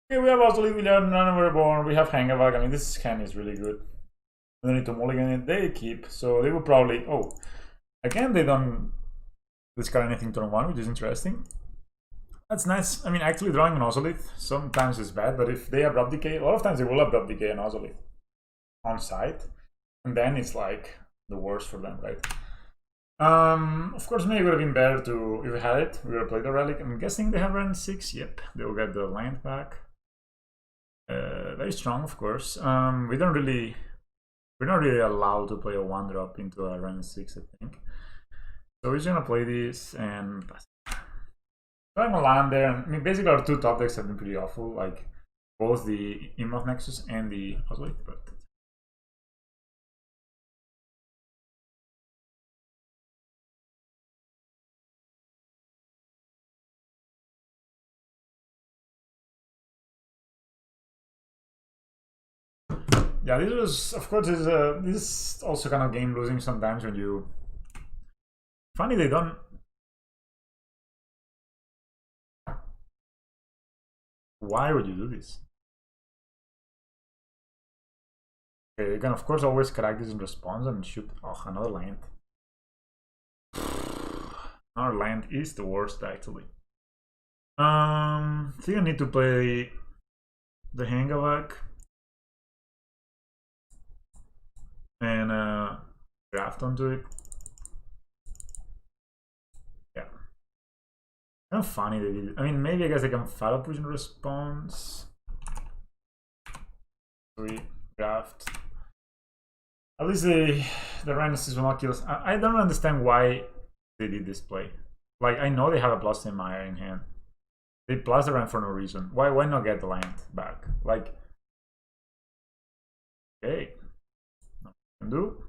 S1: Okay, we have Ozolith, we have Llanowar Reborn, we have Hangarback. I mean, this hand is really good. We don't need to mulligan it. They keep, so they will probably... Oh, again, they don't discard anything turn one, which is interesting. That's nice. I mean, actually drawing an Ozolith sometimes is bad, but if they Abrupt Decay, a lot of times they will Abrupt Decay an Ozolith on site, and then it's like the worst for them, right? Of course, maybe it would have been better to, if we had it, we would have played the Relic. I'm guessing they have run 6. Yep, they will get the land back. Very strong, of course. We're not really allowed to play a 1-drop into a run 6, I think. So we're just gonna play this and pass. So I'm gonna land there. I mean, basically our two top decks have been pretty awful, like both the Inkmoth Nexus and the Ozolith, but yeah, this was, of course, this is also kind of game losing sometimes when you... Funny, they don't... Why would you do this? Okay, you can, of course, always crack this in response and shoot... Oh, another land. Another land is the worst, actually. I think I need to play the Hangarback. And draft onto it. Yeah. Kind of funny they did it. I mean, maybe I guess I can Fire Push in response. We draft. At least the Rhinoceros will not kill us. I don't understand why they did this play. Like, I know they have a Bloodstained Mire in hand. They plus the land for no reason. Why not get the land back? Like, okay, nothing can do.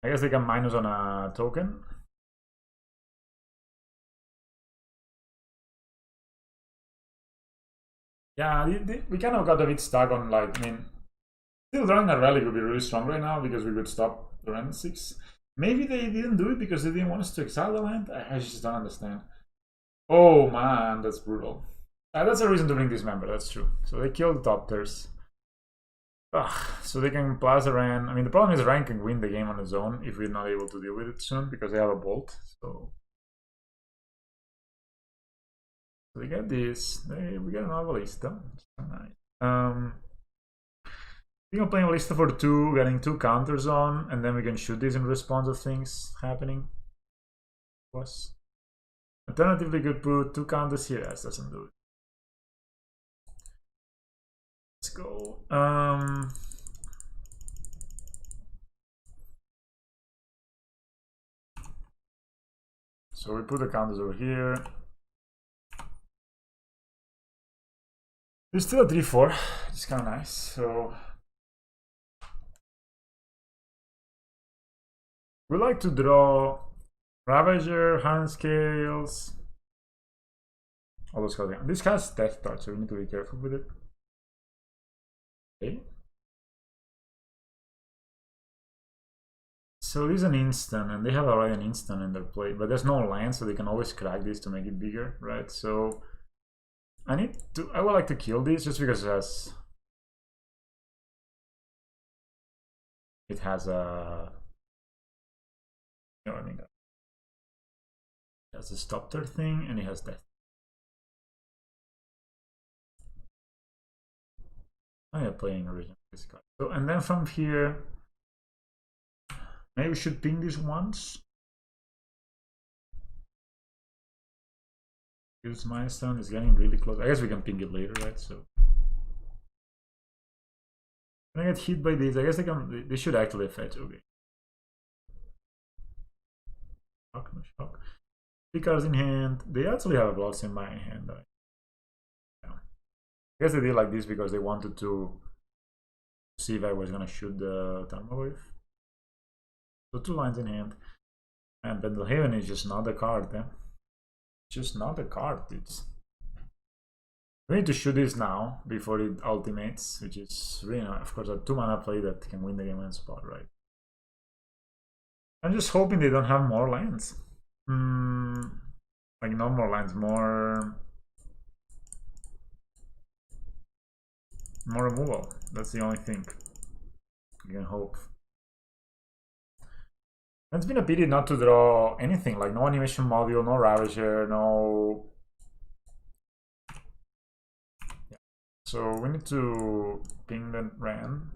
S1: I guess they can minus on a token. Yeah, we kind of got a bit stuck on, like, I mean, still drawing a Relic would be really strong right now because we could stop the Rand 6. Maybe they didn't do it because they didn't want us to exile the land. I just don't understand. Oh man, that's brutal. That's a reason to bring Dismember, that's true. So they killed the Topters. So they can plus a Ran. I mean, the problem is Ran can win the game on its own if we're not able to deal with it soon because they have a Bolt. So we get this. We get another Ballista. Nice. I think I'm playing Ballista for 2, getting 2 counters on, and then we can shoot this in response of things happening. Plus. Alternatively, could put 2 counters here. That doesn't do it. Let's go. So we put the counters over here. There's still a 3-4. It's kind of nice. So we like to draw Ravager, Hardened Scales, all those cards. This has Death Touch, so we need to be careful with it. Okay. So this is an instant, and they have already an instant in their play, but there's no land, so they can always crack this to make it bigger, right? So I would like to kill this just because it has a, you know, I mean, it has a stop their thing, and it has death. I'm playing original this card. So, and then from here, maybe we should ping this once. Use milestone is getting really close. I guess we can ping it later, right? So when I get hit by this, I guess they should actually fetch. Okay. Shock, no shock. 3 cards in hand. They actually have a Bloodstained Mire in hand. Yeah. I guess they did like this because they wanted to see if I was gonna shoot the Thermowave. So 2 lines in hand. And Pendelhaven is just not a card, eh? Just not a card. We need to shoot this now before it ultimates, which is really not, of course, a 2 mana play that can win the game on spot, right? I'm just hoping they don't have more lands. Like no more lands, more removal. That's the only thing you can hope. It's been a pity not to draw anything, like no animation module, no Ravager, no... Yeah. So we need to ping the Ran.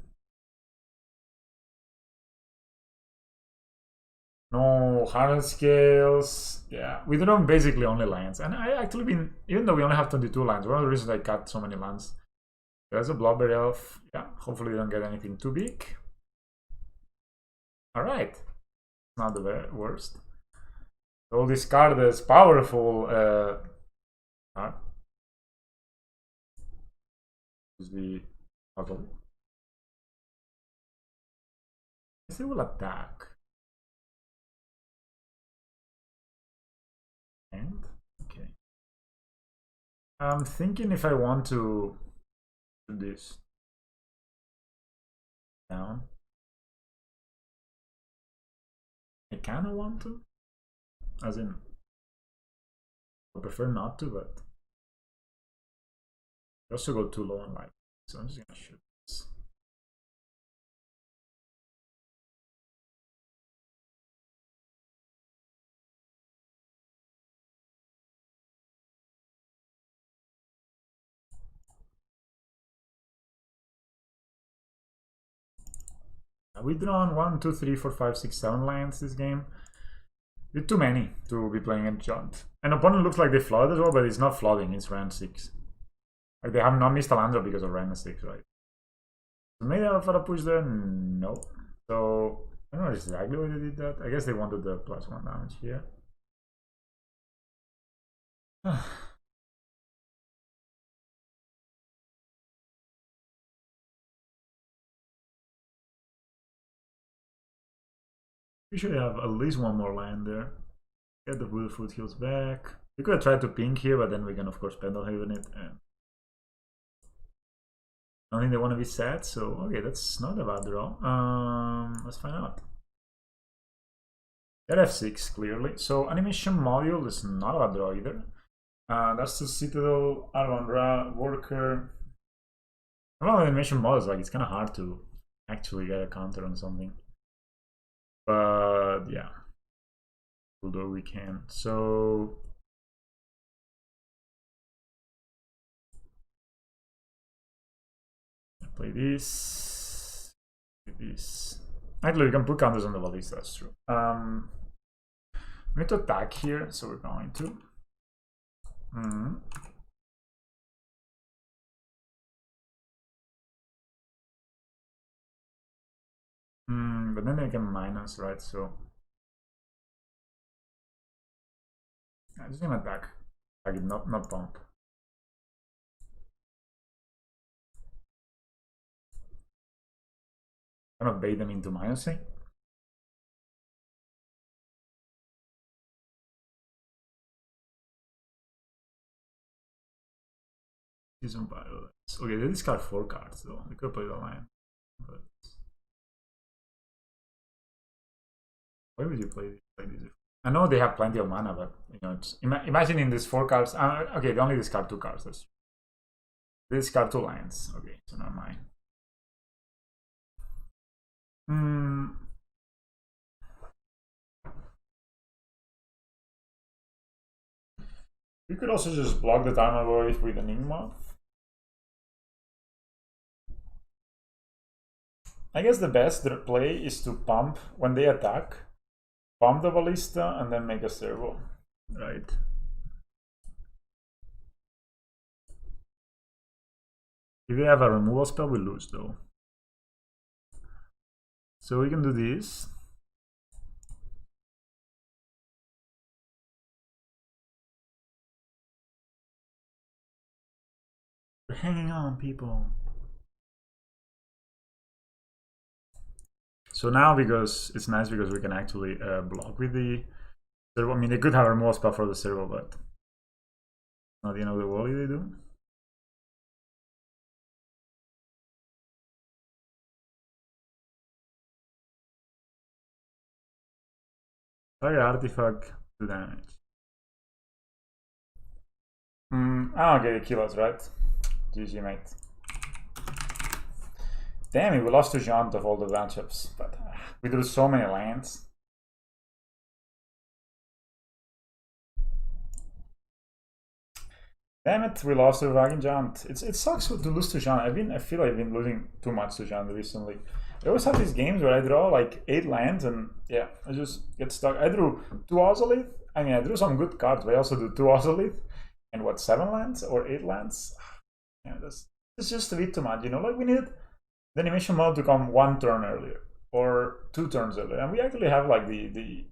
S1: No Hardened Scales. Yeah, we draw basically only lands. And I actually been, even though we only have 22 lands, one of the reasons I cut so many lands. There's a Blobber Elf. Yeah, hopefully we don't get anything too big. Alright. Not the worst. So this card is powerful. Is the Ozolith. They will attack. And okay. I'm thinking if I want to do this down. I kind of want to, as in, I prefer not to, but I also go too low on life, so I'm just gonna shoot this. We drawn 1, 2, 3, 4, 5, 6, 7 lands this game. It's too many to be playing at Jaunt. An opponent looks like they flooded as well, but it's not flooding, it's Ran 6. Like they have not missed a land drop because of Ran 6, right? Maybe I thought I push there. No. So I don't know exactly why they did that. I guess they wanted the +1 damage here. We should have at least one more land there. Get the Voodoo Foothills back. We could have tried to pink here, but then we can of course Pendelhaven it. And I don't think they want to be sad, so okay, that's not a bad draw. Let's find out. They're F6 clearly. So animation module is not a bad draw either. Darksteel Citadel, Arcbound Worker. I don't know, animation models, like it's kind of hard to actually get a counter on something. But yeah, we'll do what we can. So play this. Actually, we can put counters on the ballista, that's true. We need to attack here, so we're going to. But then they can minus, right? So I just need to attack. Like not pump. Kind of bait them into minusing. Okay, they discard 4 cards though. They could play the line. But why would you play this like this? I know they have plenty of mana, but you know, imagine in these 4 cards. Okay, they only discard 2 cards. That's true. They discard 2 lines. Okay, so not mine. We could also just block the Tarmogoyf with an Inkmoth. I guess the best play is to pump when they attack, pump the Ballista, and then make a servo, right? If they have a removal spell, we lose though. So we can do this. We're hanging on, people. So now, because it's nice because we can actually block with the servo. I mean, they could have a removal spell for the servo, but not the end of the world if they do. Target artifact, 2 damage. Okay, they kill us, right? GG, mate. Damn it, we lost to Jaunt of all the matchups, but we drew so many lands. Damn it, we lost to Wagon Jaunt. It sucks to lose to Jaunt. I feel like I've been losing too much to Jaunt recently. I always have these games where I draw like 8 lands and yeah, I just get stuck. I drew 2 Ozolith. I mean, I drew some good cards, but I also do 2 Ozolith. And what, 7 lands or 8 lands? Yeah, it's just a bit too much, you know? Like we needed the animation mode to come 1 turn earlier or 2 turns earlier. And we actually have like the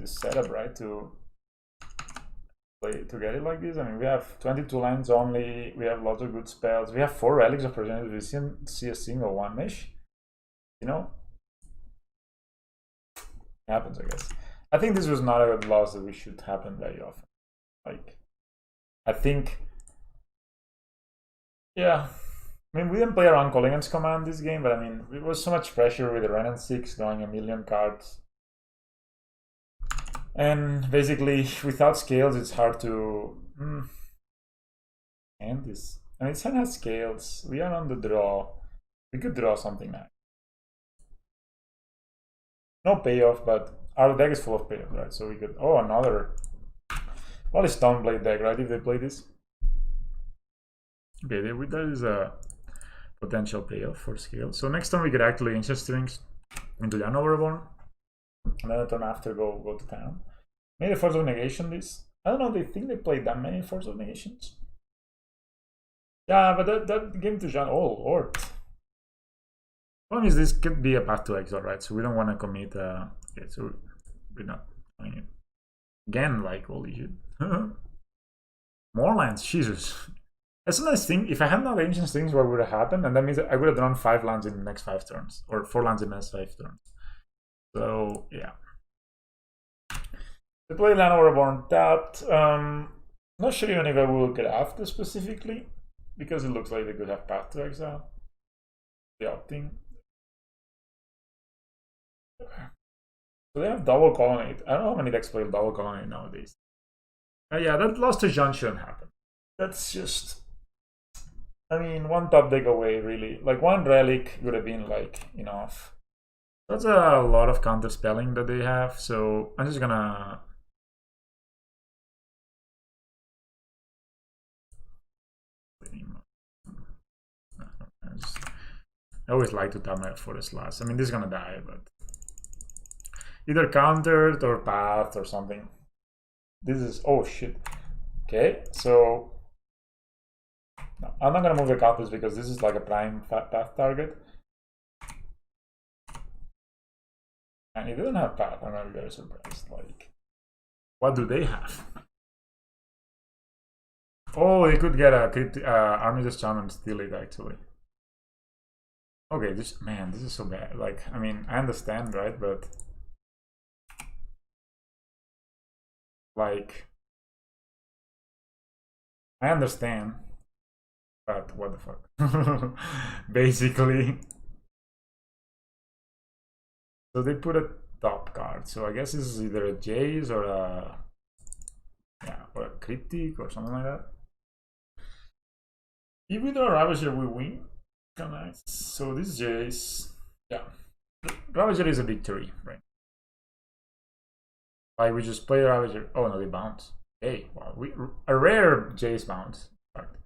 S1: setup, right, to get it like this. I mean, we have 22 lands only. We have lots of good spells. We have 4 Relics of Progenitus. We didn't see a single one mish. You know, it happens, I guess. I think this was not a good loss that we should happen very often. Like, I think, yeah. I mean, we didn't play around Kolligan's Command this game, but I mean, it was so much pressure with the Ren and 6 drawing a million cards. And basically, without scales, it's hard to end this. I mean, this hand has scales. We are on the draw. We could draw something nice. No payoff, but our deck is full of payoff, right? So we could. Oh, another. Well, it's Stoneblade deck, right? If they play this. Okay, there is a potential payoff for scale. So next time we could actually insert strings into Llanowar Reborn. And then the turn after go to town. Maybe Force of Negation this. I don't know, they think they played that many Force of Negations. Yeah, but that game to Jean. Oh, Lord. Problem is, this could be a path to exile, right? So we don't want to commit. Okay, so we're not doing it again. Like, holy shit. More lands, Jesus. That's a nice thing. If I had not ancient things, what would have happened? And that means that I would have drawn 5 lands in the next 5 turns, or 4 lands in the next 5 turns. So yeah. They play Llanowar Reborn tapped. Not sure even if I will graph this specifically, because it looks like they could have path to exile. The opting. So they have double colonnade. I don't know how many decks play double colonnade nowadays. Yeah, that lost to John shouldn't happen. That's just, I mean, one top deck away, really. Like, one relic would have been, like, enough. That's a lot of counter spelling that they have, so I'm just gonna... I always like to tap my Forest last. I mean, this is gonna die, but... Either countered or path or something. This is... Oh, shit. Okay, so... No, I'm not gonna move the counters because this is like a prime path target. And it doesn't have path. I'm not very surprised. Like, what do they have? Oh, they could get a Army Discharge and steal it, actually. Okay, this, man, this is so bad. Like, I mean, I understand, right? But... Like... I understand. But what the fuck? Basically. So they put a top card. So I guess this is either a Jace or a... Yeah, or a Cryptic or something like that. If we draw Ravager, we win. Kind of nice. So this Jace... Yeah. Ravager is a victory, right? Like, we just play Ravager. Oh no, they bounce. Hey, wow. A rare Jace bounce. In fact.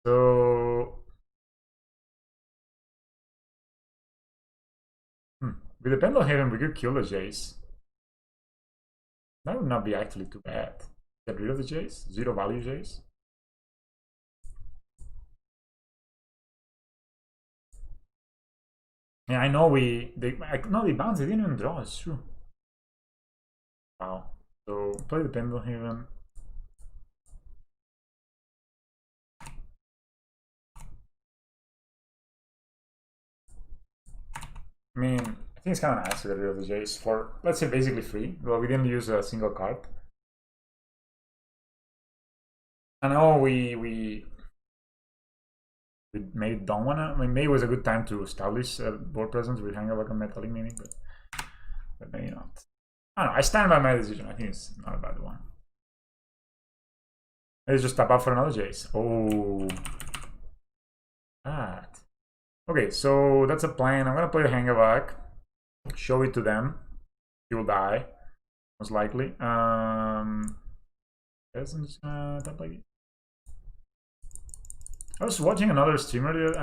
S1: So... With the Pendelhaven, we could kill the Jace. That would not be actually too bad. Get rid of the Jace. 0 value Jace. Yeah, I know they bounced. They didn't even draw. It's true. Wow. So play the Pendelhaven. I mean, I think it's kind of nice to get rid of the Jace for, let's say, basically free. Well, we didn't use a single card. I know we maybe don't wanna. I mean, maybe it was a good time to establish board presence with Hangarback and Metallic Mimic, but maybe not. I don't know. I stand by my decision. I think it's not a bad one. Let's just tap up for another Jace. Oh, that. Okay, so that's a plan. I'm gonna play the Hangarback, show it to them. He will die, most likely. Guess I'm just gonna tap like it. I was watching another streamer the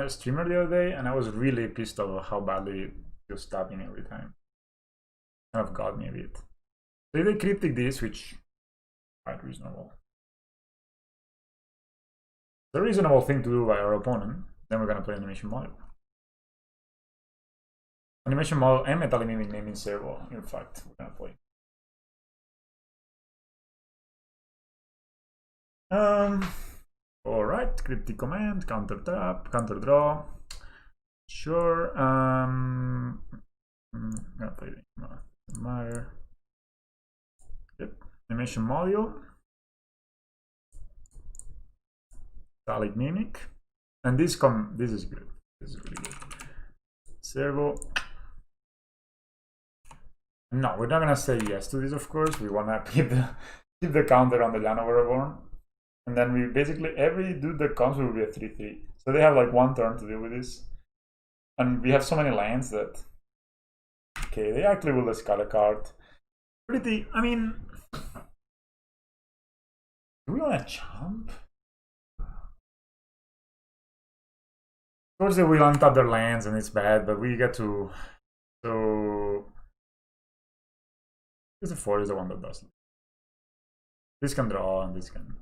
S1: other day, and I was really pissed off how badly he was tapping every time. Kind of got me a bit. So they cryptic this, which is quite reasonable. It's a reasonable thing to do by our opponent. Then we're gonna play animation model. Animation model and Metallic Mimic naming servo. In fact, we're gonna play. Alright, cryptic command, counter tap, counter draw. Sure. I'm gonna play the matter. Yep. Animation module. Metallic Mimic. And this is good. This is really good. Servo. No, we're not gonna say yes to this, of course. We wanna keep the counter on the Llanowar Reborn. And then we basically, every dude that comes will be a 3-3. So they have like one turn to deal with this. And we have so many lands that... Okay, they actually will discard a card. Pretty, I mean... Do we want to jump? Of course they will untap their lands and it's bad, but we get to... So... This is 4 is the one that doesn't. This can draw and this can...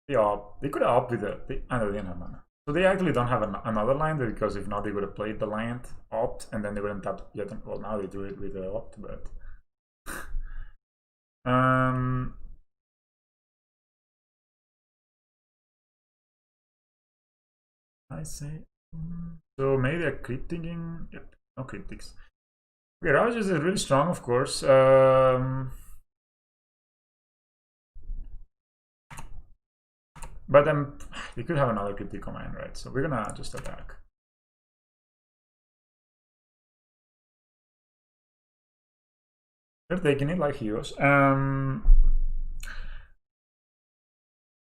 S1: They could have opted with it. I know they didn't have mana. So they actually don't have another land, because if not, they would have played the land opt, and then they wouldn't tap yet. Well, now they do it with the opt, but I say so. Maybe a cryptic in. Yep, no cryptics. Okay, Ravager is really strong, of course. But they could have another cryptic command, right? So we're gonna just attack. They're taking it like heroes.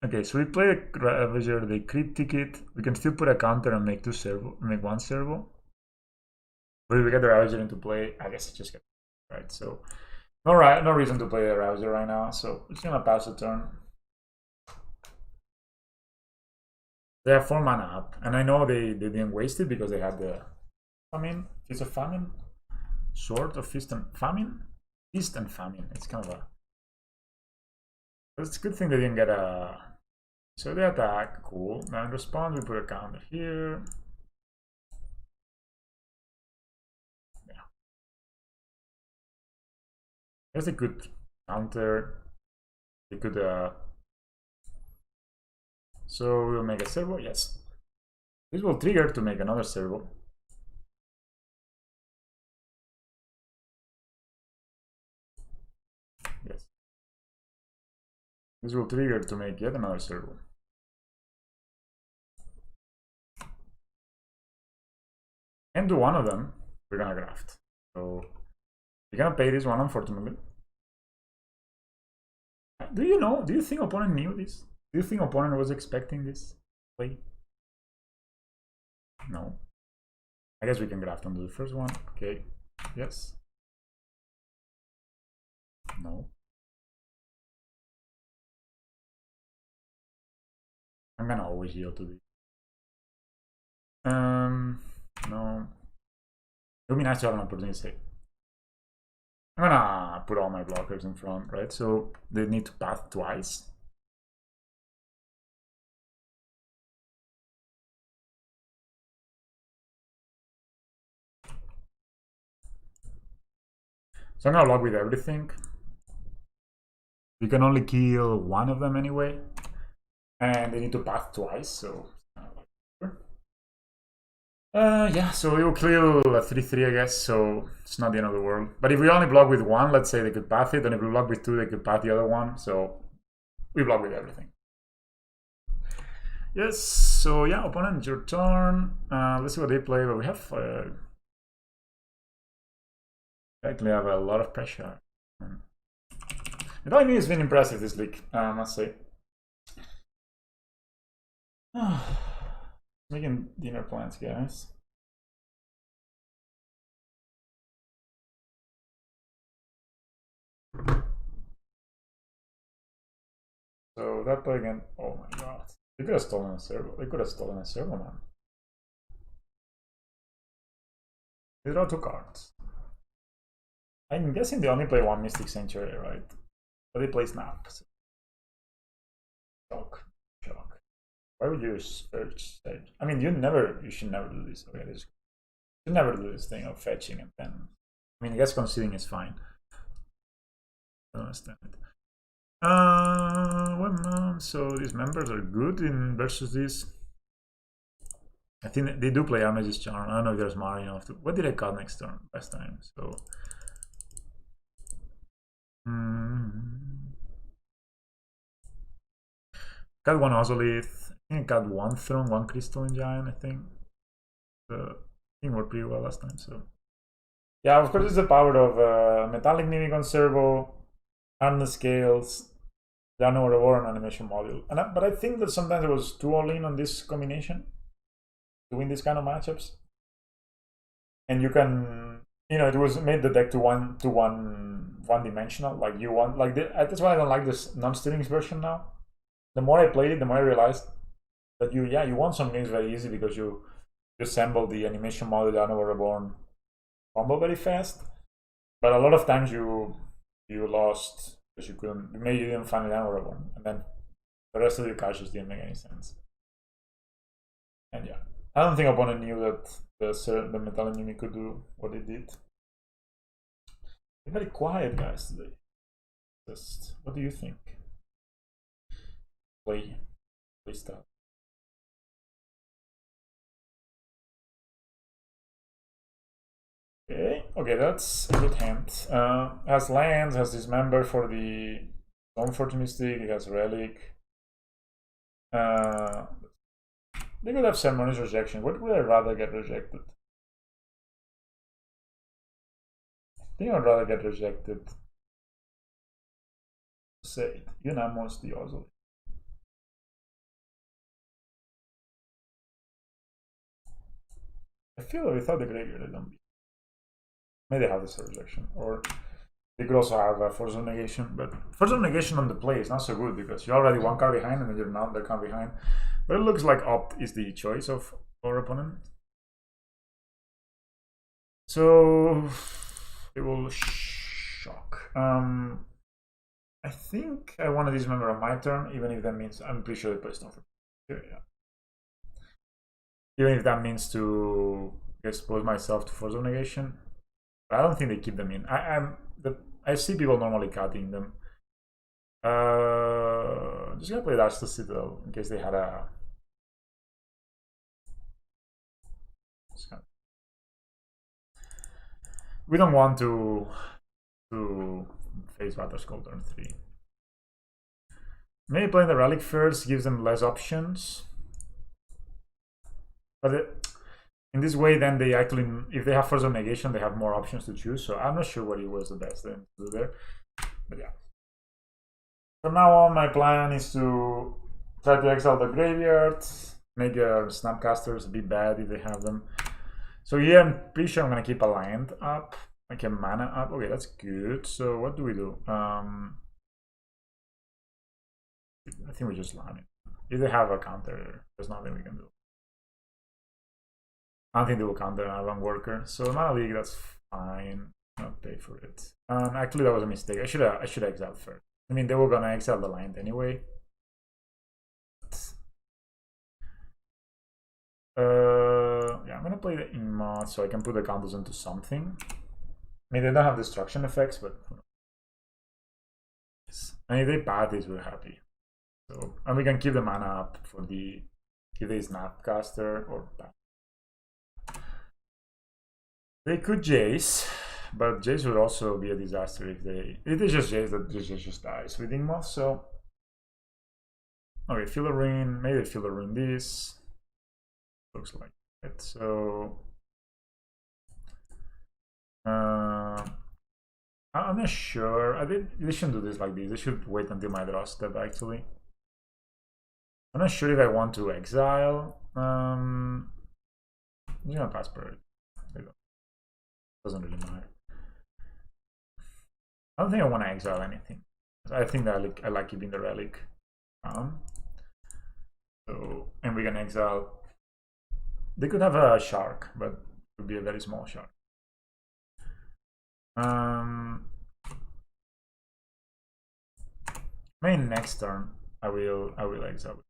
S1: Okay, so we play a Ravager, they cryptic it. We can still put a counter and make one servo. But if we get the Ravager into play, I guess it just gets right. So no reason to play a Ravager right now. So we're just gonna pass the turn. They have 4 mana up, and I know they didn't waste it because they had the famine. Feast of Famine, Sword of Feast and Famine, Feast and Famine. It's kind of a. It's a good thing they didn't get a. So they attack, cool. Now in response, we put a counter here. Yeah. Guess they could counter. They could. So we'll make a servo. Yes. This will trigger to make another servo. Yes. This will trigger to make yet another servo. And do one of them, we're gonna graft. So we're gonna pay this one, unfortunately. Do you think opponent knew this? Do you think opponent was expecting this play? No. I guess we can graft onto the first one. Okay. Yes. No. I'm gonna always yield to this. No. It would be nice to have an opportunity to say. I'm gonna put all my blockers in front, right? So they need to path twice. So I'm gonna log with everything. You can only kill one of them anyway. And they need to path twice, so yeah, so it will kill a 3/3, I guess, so it's not the end of the world. But if we only block with one, let's say they could path it, and if we block with 2, they could path the other one, so we block with everything. Yes, so yeah, opponent, your turn. Let's see what they play, but we have actually have a lot of pressure. The timing has been impressive this league, I must say. Making dinner plans, guys. So that play again. Oh my god. They could have stolen a servo. They could have stolen a servo, man. They draw 2 cards. I'm guessing they only play 1 Mystic Sanctuary, right? But they play Snap. So. Shock. Why would you search? I mean, you should never do this. Okay, you should never do this thing of fetching and then. I mean, I guess conceding is fine. I don't understand it. So these members are good in versus this. I think they do play Amethyst Charm. I don't know if there's smart enough to. What did I cut next turn last time? So. Got 1 Ozolith. I think I got 1 Throne, 1 Crystalline Giant, I think. I think worked pretty well last time, so. Yeah, of course, it's the power of Metallic Mimic on Servo, Hardened Scales, Llanowar Reborn animation module. But I think that sometimes it was too all in on this combination to win these kind of matchups. And you can, it was made the deck to one dimensional. Like you want, that's why I don't like this non-stealings version now. The more I played it, the more I realized that you won some games very easy because you assemble the animation model Llanowar Reborn combo very fast. But a lot of times you lost because maybe you didn't find Llanowar Reborn, and then the rest of your cards just didn't make any sense. And yeah, I don't think opponent knew that the Metallic Mimic could do what it did. They're very quiet guys today. Just, what do you think? Play style. Okay, that's a good hand. Has lands, has Dismember for the Comfort Mystic, it has Relic. They could have Ceremonious Rejection. What would I rather get rejected? I think I'd rather get rejected. Say, Unamos the Ozolith. I feel like without the graveyard, they don't. Maybe they have this rejection, or they could also have a Force of Negation. But Force of Negation on the play is not so good because you're already one card behind and then you're not the card behind. But it looks like Opt is the choice of our opponent. So it will shock. I think I want to Dismember on my turn, even if that means I'm pretty sure they play Stone for here. Yeah. Even if that means to expose myself to Force of Negation. But I don't think they keep them in. I see people normally cutting them. Just gonna play Darksteel Citadel in case they had a. We don't want to face Batterskull turn 3. Maybe playing the Relic first gives them less options. But in this way, then they actually, if they have Force of Negation, they have more options to choose. So I'm not sure what it was the best thing to do there. But yeah. From now on, my plan is to try to exile the graveyard, make their Snapcasters a bit bad if they have them. So yeah, I'm pretty sure I'm gonna keep a land up, like a mana up. Okay, that's good. So what do we do? I think we just land it. If they have a counter, there's nothing we can do. I don't think they will counter Arcbound Worker. So Mana League, that's fine. I'll pay for it. Actually, that was a mistake. I should have exiled first. I mean, they were gonna exile the land anyway. Yeah, I'm gonna play the Inkmoth so I can put the counters into something. I mean, they don't have destruction effects, but and if they bad this, we're happy. So, and we can keep the mana up for the if they Snapcaster or bad. They could Jace, but Jace would also be a disaster if they just Jace, that Jace just dies with Inkmoth. So okay, Filler Ring, maybe Filler Ring this. Looks like it. So I'm not sure. They shouldn't do this like this. They should wait until my draw step actually. I'm not sure if I want to exile. I'm gonna pass per. Doesn't really matter. I don't think I want to exile anything. I think that I like keeping the relic. So, and we can exile. They could have a shark, but it would be a very small shark. Maybe next turn I will exile.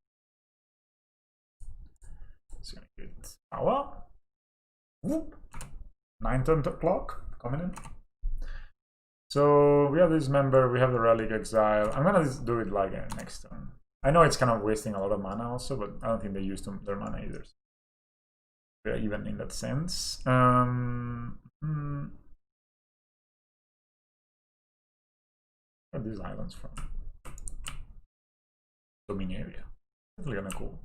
S1: It's gonna get power. Whoop. 9 turn clock coming in. So we have this member, we have the relic exile. I'm gonna do it like next turn. I know it's kind of wasting a lot of mana also, but I don't think they used their mana either. We're even in that sense. Where are these islands from? Dominaria. Definitely kind of cool.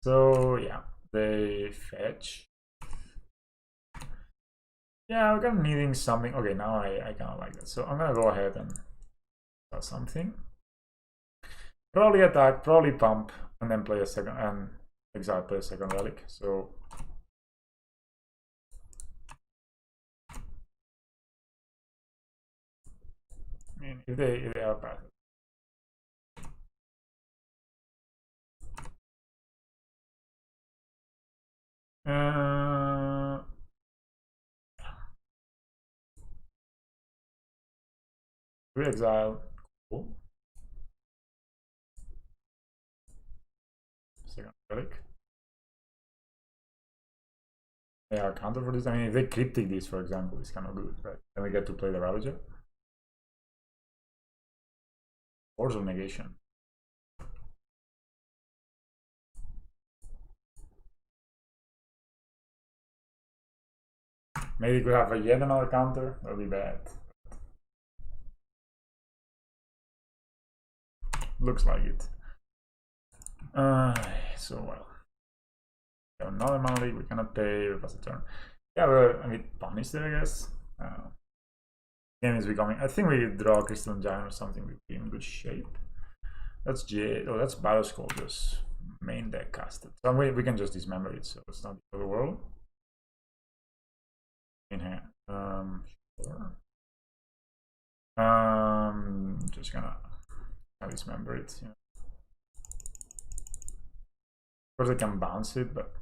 S1: So yeah, they fetch. Yeah, we're kind of needing something. Okay, now I kind of like that. So I'm gonna go ahead and do something. Probably attack, probably pump, and then play a second and exile, play a second relic. So I mean, if they have path. We exile. Cool. second relic. Yeah, counter for this. I mean, if they cryptic this, for example, it's kind of good, right? Then we get to play the Ravager. Force of Negation. Maybe we could have yet another counter. That would be bad. Looks like it. So well. We have another monolith. We cannot pay. We pass a turn. Yeah, we're a bit punished there, I guess. Game is becoming. I think we draw Crystalline Giant or something. We'd be in good shape. That's J. Oh, that's Battle Skull. Just main deck casted. So we can just dismember it. So it's not the other world. In here. Sure. Just gonna dismember it. Yeah. Of course, I can bounce it, but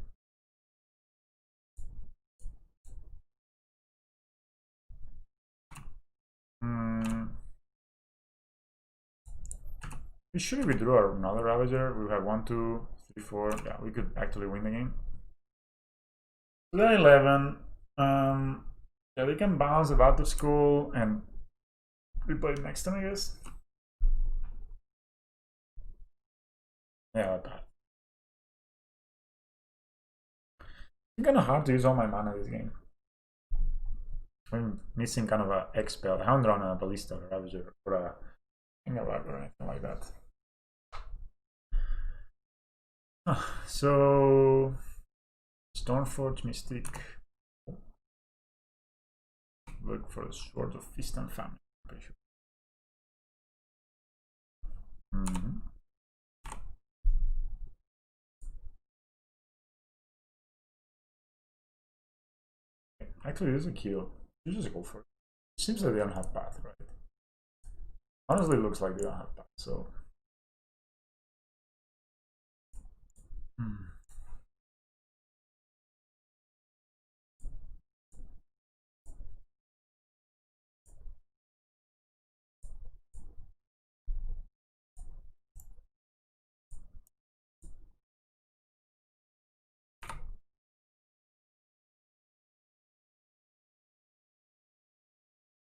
S1: we should withdraw another Ravager. We have 1, 2, 3, 4. Yeah, we could actually win the game. So then 11. Yeah, we can bounce the Battle School and we play it next time, I guess. Yeah, bad. It's kind of hard to use all my mana this game. I'm missing kind of a X spell. I haven't drawn a Ballista or a Ravager or a Hangarback or anything like that. So Stormforge Mystic. Look for the Sword of Feast and Famine. Actually, there's a kill. You just go for it. Seems like they don't have path, right? Honestly, it looks like they don't have path, so.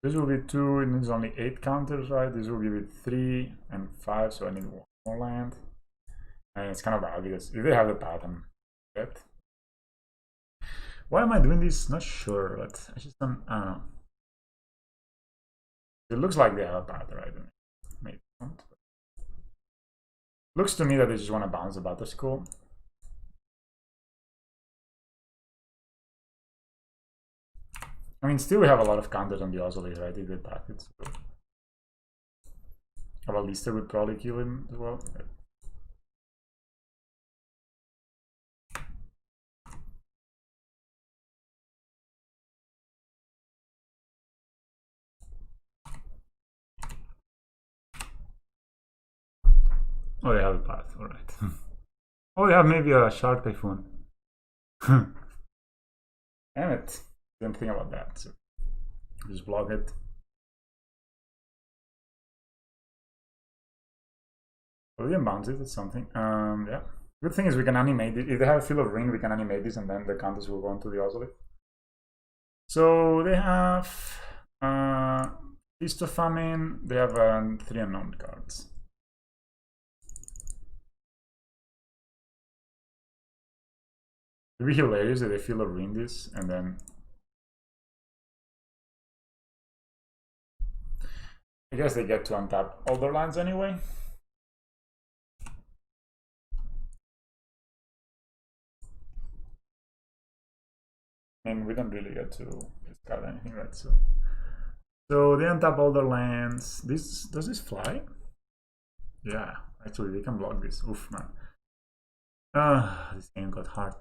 S1: This will be 2, it needs only 8 counters, right? This will give it 3 and 5, so I need 1 more land. And it's kind of obvious. If they have the path, I'm dead. Why am I doing this? Not sure, but I just don't, I don't know. It looks like they have a path, right? Maybe not. Looks to me that they just want to bounce the Battle School. I mean, still we have a lot of counters on the Ozolith, right? If they path it. So. A Ballista would probably kill him as well. Oh, they have a path, alright. Oh, they have maybe a Shark Typhoon. Damn it. Didn't think about that. So just block it. Oh, we can bounce it, that's something. Yeah. Good thing is we can animate it. If they have a Field of Ring, we can animate this and then the counters will go into the Ozolith. So they have Feast of Famine, they have 3 unknown cards. It would be hilarious if they Field of Ring this and then I guess they get to untap all their lands anyway. And we don't really get to discard anything, right? So they untap all their lands. Does this fly? Yeah, actually they can block this. Oof, man. This game got hard.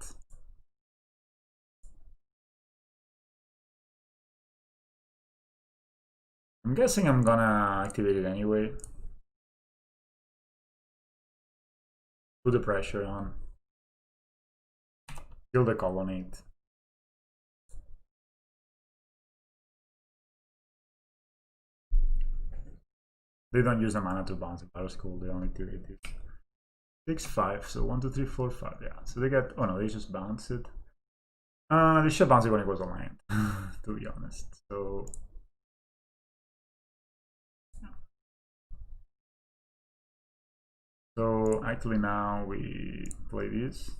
S1: I'm guessing I'm gonna activate it anyway. Put the pressure on. Kill the Colonnade. They don't use the mana to bounce the Battle School, they only activate it. 6-5, so 1, 2, 3, 4, 5. Yeah, so they get. Oh no, they just bounce it. They should bounce it when it goes aligned, to be honest. So actually now we play this.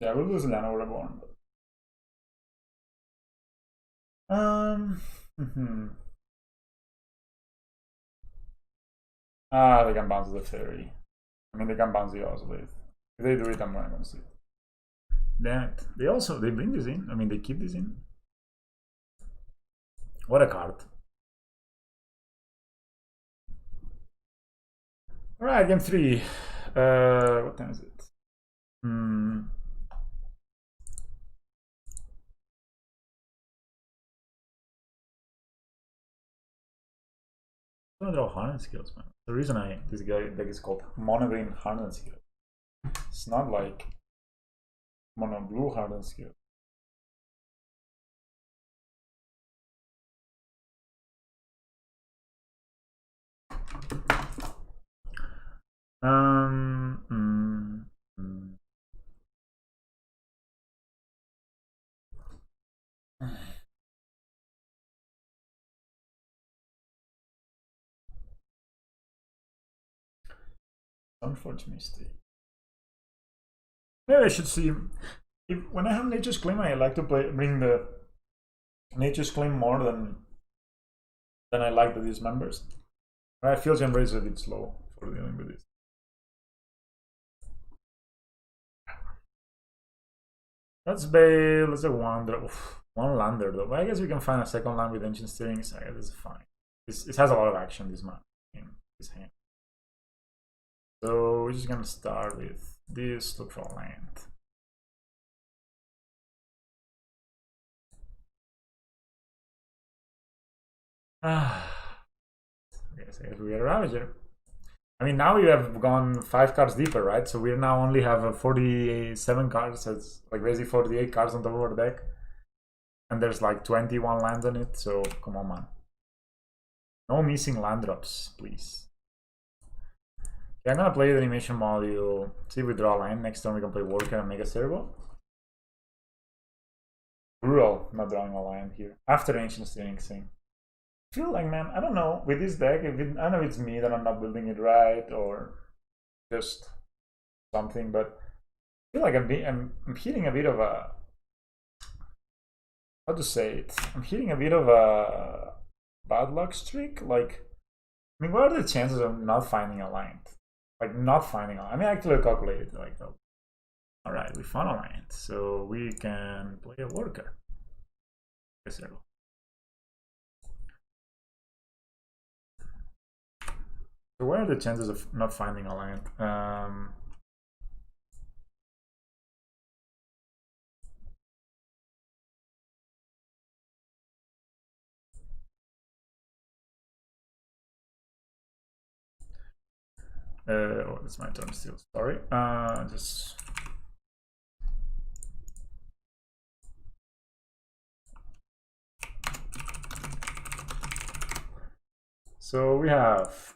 S1: Yeah, we'll lose Llanowar Reborn. They can bounce the fairy. I mean, they can bounce the Ozolith. If they do it, I'm not gonna see it. Damn it. They bring this in. I mean, they keep this in. What a card. Alright, game 3. What time is it? I'm gonna draw Hardened Scales, man. The reason this deck is called Monogreen Hardened Scales. It's not like Mono Blue Hardened Scales. Unfortunately, maybe I should see when I have Nature's Claim. I like to bring the Nature's Claim more than I like the Dismembers. I feel Gemrazer a bit slow for dealing with this. Let's say one lander though. But I guess we can find a second land with Ancient Steering. So I guess it's fine. It has a lot of action this man in this hand. So we're just gonna start with this, look for a land. Okay, so we get a Ravager. I mean, now we have gone 5 cards deeper, right? So we now only have 47 cards. So it's like basically 48 cards on top of our deck. And there's like 21 lands on it. So come on, man. No missing land drops, please. Okay, I'm gonna play the animation module. See if we draw a line. Next turn we can play Worker and make a Cerebral. Brutal, not drawing a line here. After Ancient Steering thing. I feel like, man, I don't know, with this deck, I don't know if it's me that I'm not building it right or just something, but I feel like I'm hitting a bit of a, how to say it, I'm hitting a bit of a bad luck streak. Like, I mean, what are the chances of not finding a line? Like, not finding a line. I mean, actually calculated, like, oh. Alright, we found a line, so we can play a Worker. So what are the chances of not finding a land? Oh, it's my turn still. Sorry. Just. So we have.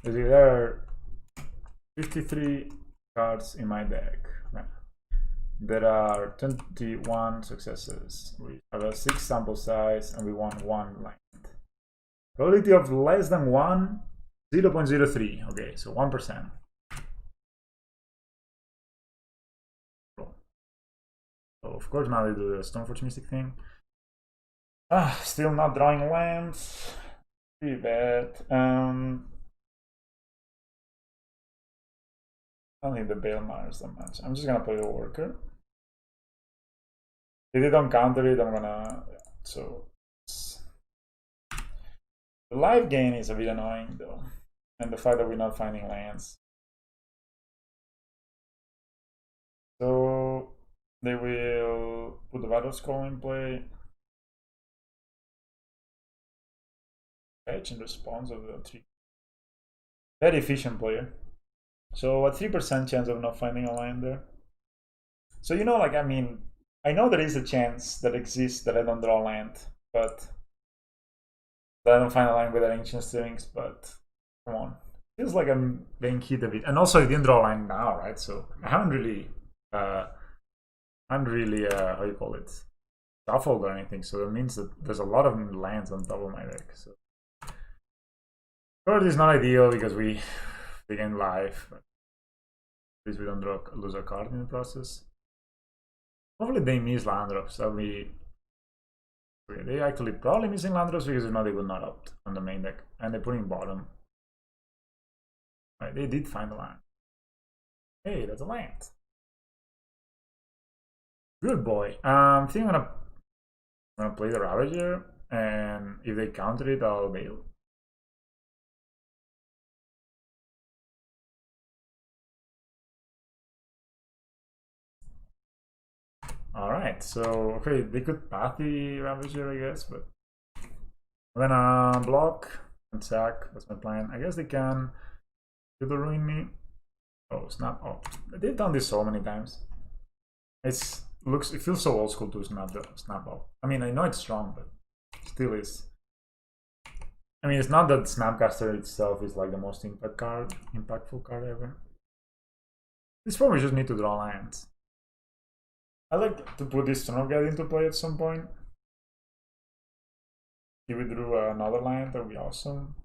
S1: There are 53 cards in my deck. There are 21 successes. We have a 6 sample size and we want 1 land. Probability of less than 1, 0.03. Okay, so 1%. So of course now we do the Stoneforge Mystic thing. Still not drawing lands. Pretty bad. I don't think the Bale matters that much. I'm just gonna play the Worker. If they don't counter it, I'm gonna. So the live gain is a bit annoying though, and the fact that we're not finding lands. So They will put the Vital Skull in play. Fetch in response of the 3. Very efficient player. So a 3% chance of not finding a land there. So you know, like, I mean, I know there is a chance that exists that I don't draw land, but that I don't find a land with Ancient Stirrings, but come on. Feels like I'm being hit a bit. And also I didn't draw a land now, right? So I haven't really how you call it, shuffled or anything. So it means that there's a lot of lands on top of my deck. So third is not ideal because we begin live, but at least we don't lose a card in the process. Hopefully they miss land drops. That'll be okay. They actually probably missing land drops because if not they would not opt on the main deck. And they're putting bottom. Right, they did find a land. Hey, that's a land. Good boy. I think I'm gonna play the Ravager, and if they counter it, I'll bail. Alright, so okay, they could path the Ravager, I guess, but I'm gonna block and sack. That's my plan. I guess they can either ruin me. Oh, snap! Oh, they've done this so many times. It feels so old school to snap off. I mean, I know it's strong, but still is. I mean, it's not that Snapcaster itself is like the most impactful card ever. This probably just need to draw lands. I like to put this Throne of Geth into play at some point. If we drew another land, that would be awesome.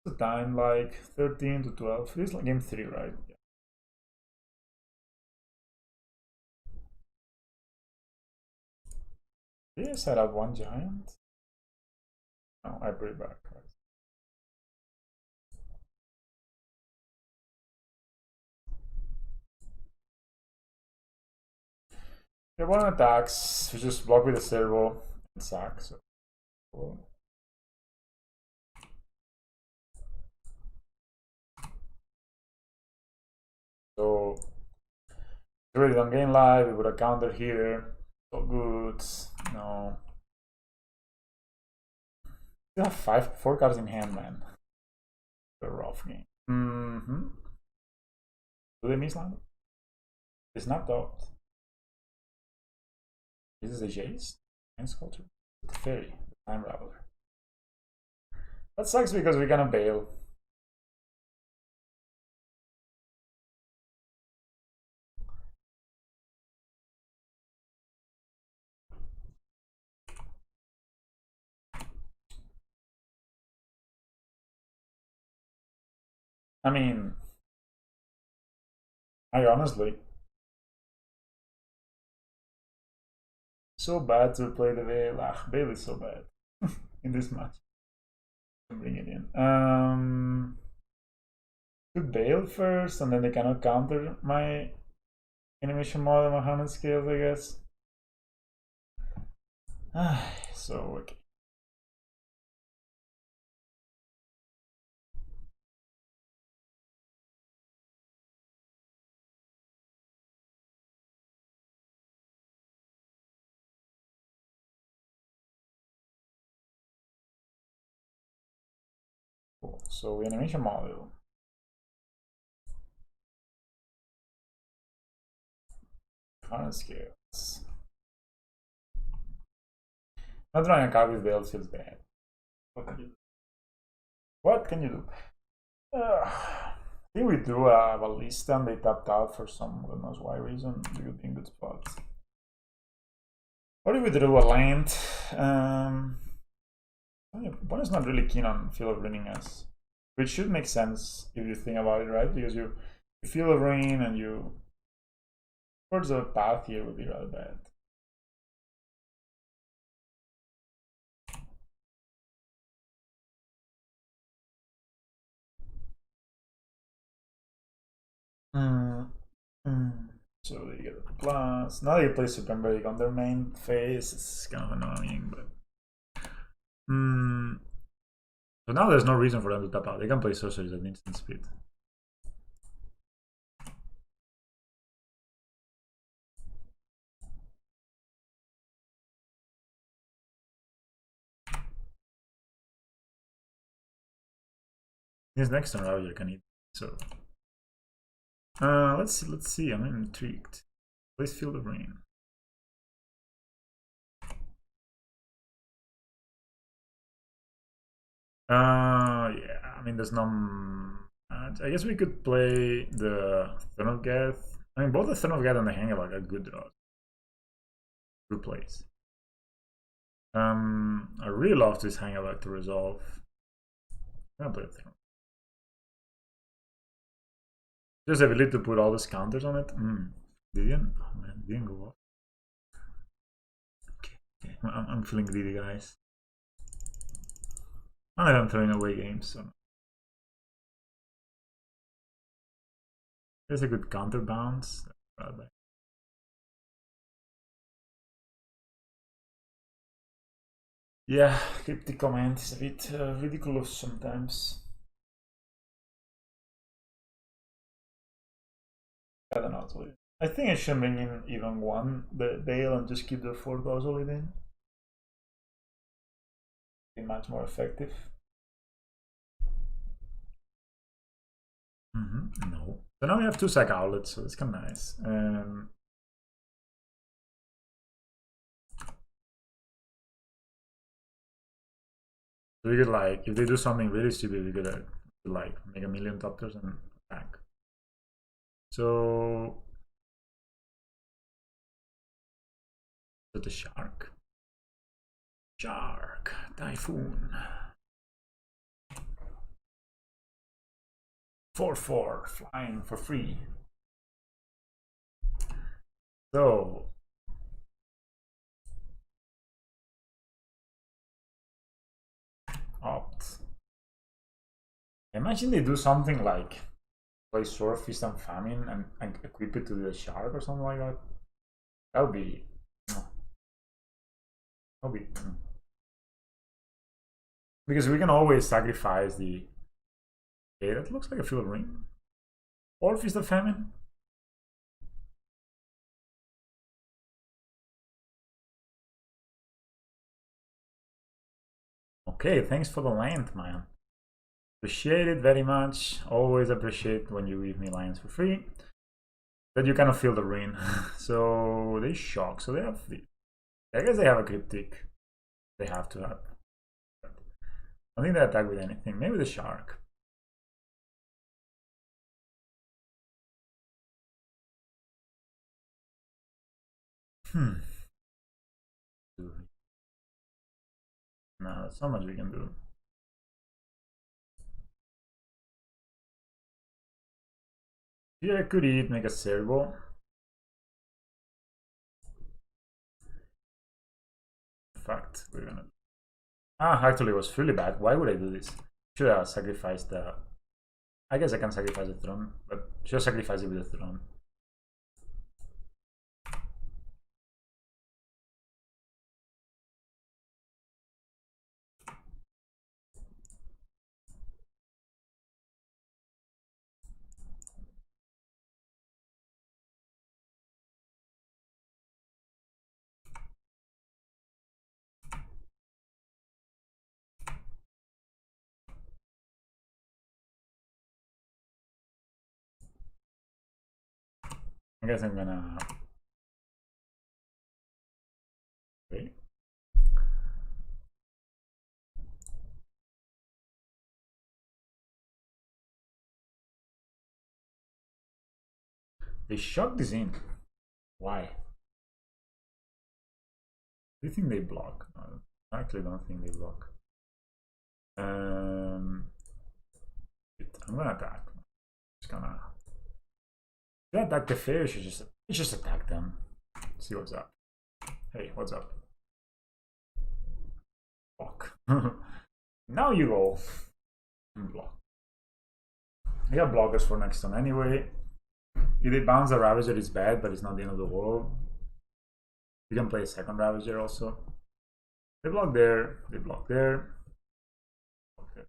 S1: The time like 13 to 12. This is like game 3, right? Yeah. Did I set up one giant? No, I put it back. Right? Yeah, one attacks. We just block with a servo and sack. So cool. So really don't gain life. We put a counter here. So good. No. You have 4 cards in hand, man. A rough game. Do they miss land? It's not out. This is a Jace and Sculpture. The Fairy, the Time Raveler. That sucks because we're gonna bail. I mean, I honestly so bad to play the Veil. Veil is so bad in this match. Bring it in. Could bail first, and then they cannot counter my animation model, my Hardened Scales, I guess. So okay. Cool. So animation model. Hardened Scales. Not drawing a card with Veil feels bad. What can you do? What can you do? I think we drew a Ballista and they tapped out for some who knows why reason. We would be in good spot. What if we drew a land? Opponent's not really keen on Field of Ruining us, which should make sense if you think about it, right? Because you Field of Ruin and you towards the path here would be rather bad. So they get a plus. Now they play Supermbreak on their main phase. It's kind of annoying, but so now there's no reason for them to tap out. They can play sorceries at instant speed. This next turn Ravager can eat. So let's see. I'm intrigued. Please feel the rain. Yeah, I mean there's no I guess we could play the Throne of Geth. I mean both the Throne of Geth and the Hangarback are good draws. Good plays. I really love this Hangarback to resolve. I'm gonna play the Throne. Just the ability to put all these counters on it. Didn't? Oh man, didn't go off. Okay. I'm feeling greedy, guys. I'm throwing away games, so. There's a good counter bounce. Yeah, cryptic command is a bit ridiculous sometimes. I don't know. I think I should bring in even one the Bale and just keep the 4th Ozolith in. Be much more effective. No. So now we have 2 sack outlets, so it's kind of nice. So we could like, if they do something really stupid, we could like make a million doctors and attack. So the shark. Typhoon. 4/4 flying for free. So opt. Imagine they do something like play Sword, Feast and Famine and equip it to the shark or something like that. That would be because we can always sacrifice the. Okay, that looks like a field ring. Or Feast of Famine. Okay, thanks for the land, man. Appreciate it very much. Always appreciate when you leave me lands for free. That you kind of feel the rain. So they shock. So they have the. I guess they have a cryptic. They have to have. I think they attack with anything. Maybe the shark. No, there's so much we can do. Here I could eat, make a servo. In fact, we're gonna. Actually, it was really bad. Why would I do this? Should I sacrifice the. I guess I can sacrifice the throne, but should I sacrifice it with the throne? I guess I'm gonna. Okay. They shot this in. Why? Do you think they block? No, I actually don't think they block. I'm gonna attack. Just gonna. Should I attack the fair? Should just attack them. See what's up. Hey, what's up? Block. Now you go. Block. I got blockers for next turn anyway. If they bounce a Ravager, it's bad, but it's not the end of the world. You can play a second Ravager also. They block there. They block there. Okay.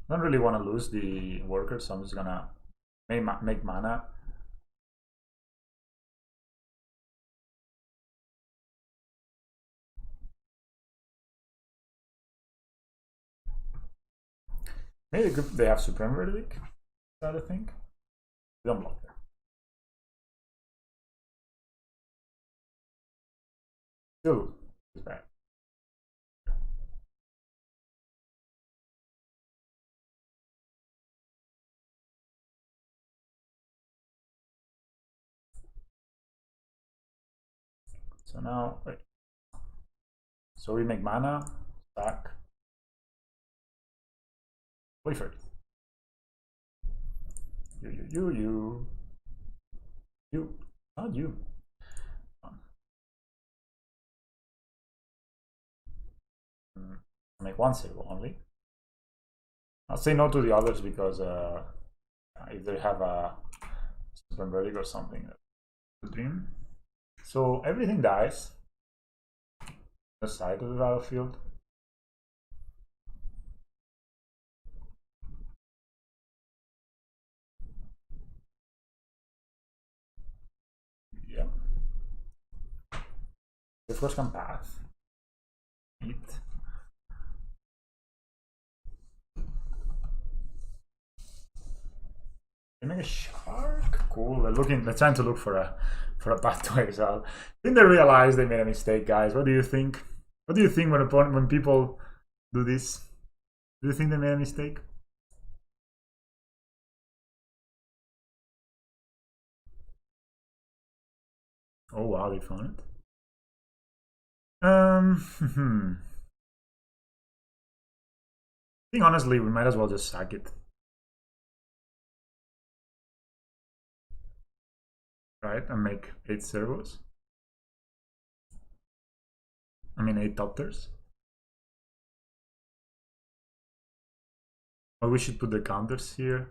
S1: I don't really want to lose the worker, so I'm just gonna make mana. Maybe they have Supreme Relic, I think. They don't block there. Still is bad. So now, wait. So we make mana, sack, wait for it. You, not you. Make one save only. I'll say no to the others because if they have a Super Verdict or something, to dream. So everything dies. The side of the battlefield. Yeah. The first can path. Eat. They make a shark. Cool. They're trying to look for a path to exile. I think they realize they made a mistake, guys. What do you think? What do you think when people do this? Do you think they made a mistake? Oh wow, they found it. I think honestly we might as well just sack it. Right, and make 8 servos. I mean 8 doctors. Or we should put the counters here.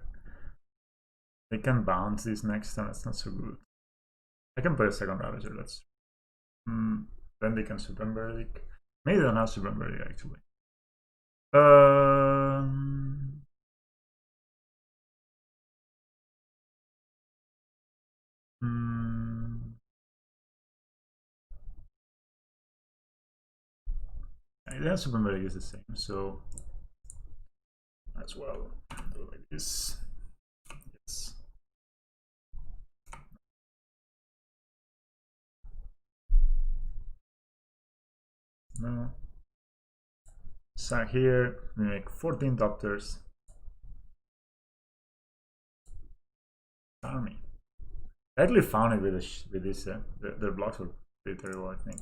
S1: They can bounce this next time, that's not so good. I can put a second Ravager, that's then they can Supreme Verdict. Maybe they don't have Supreme Verdict actually. The Supreme Verdict is the same, so as well do it like this. Yes. No. Sack here, we make 14 doctors. Army. I actually found it with this. Their blocks were pretty terrible, I think.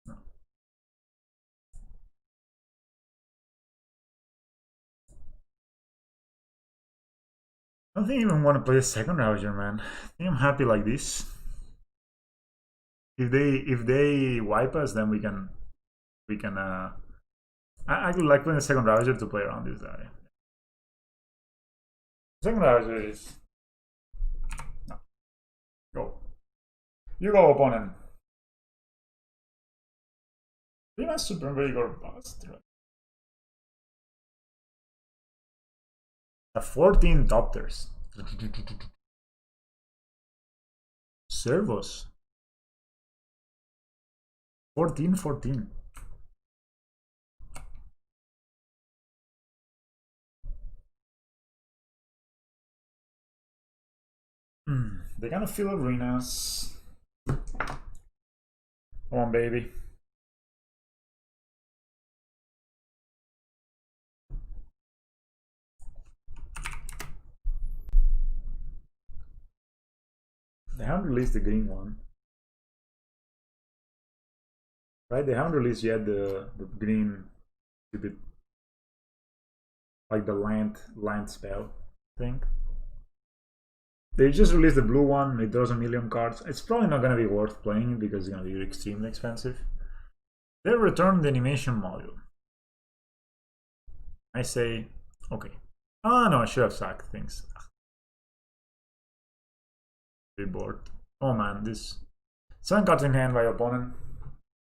S1: No. I don't think I even want to play a second Ravager, man. I think I'm happy like this. If they wipe us, then we can I would like playing the second Ravager to play around this area. Second Ravager is no. Go. You go, opponent. You must Supreme Verdict or bust, right? A 14 doctors. Servos. 14. They kind of fill arenas. Come on, baby. They haven't released the green one. Right? They haven't released yet the green stupid like the land spell thing. They just released the blue one, it draws a million cards. It's probably not gonna be worth playing because it's gonna be extremely expensive. They returned the animation module. I say okay. Oh no, I should have sacked things. Be bored. Oh man, this 7 cards in hand by opponent.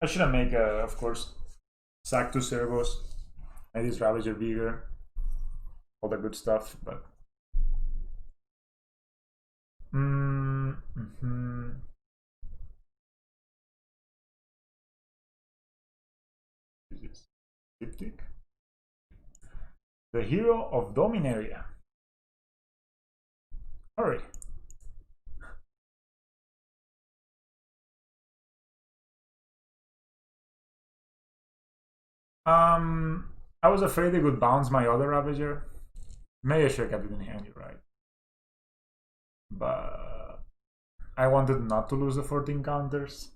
S1: I shouldn't make of course sack 2 servos. I this Ravager bigger. All the good stuff, but Triptych. The Hero of Dominaria. Hurry. I was afraid they would bounce my other Ravager. Maybe I should have kept it in hand, you're right. But I wanted not to lose the 14 counters.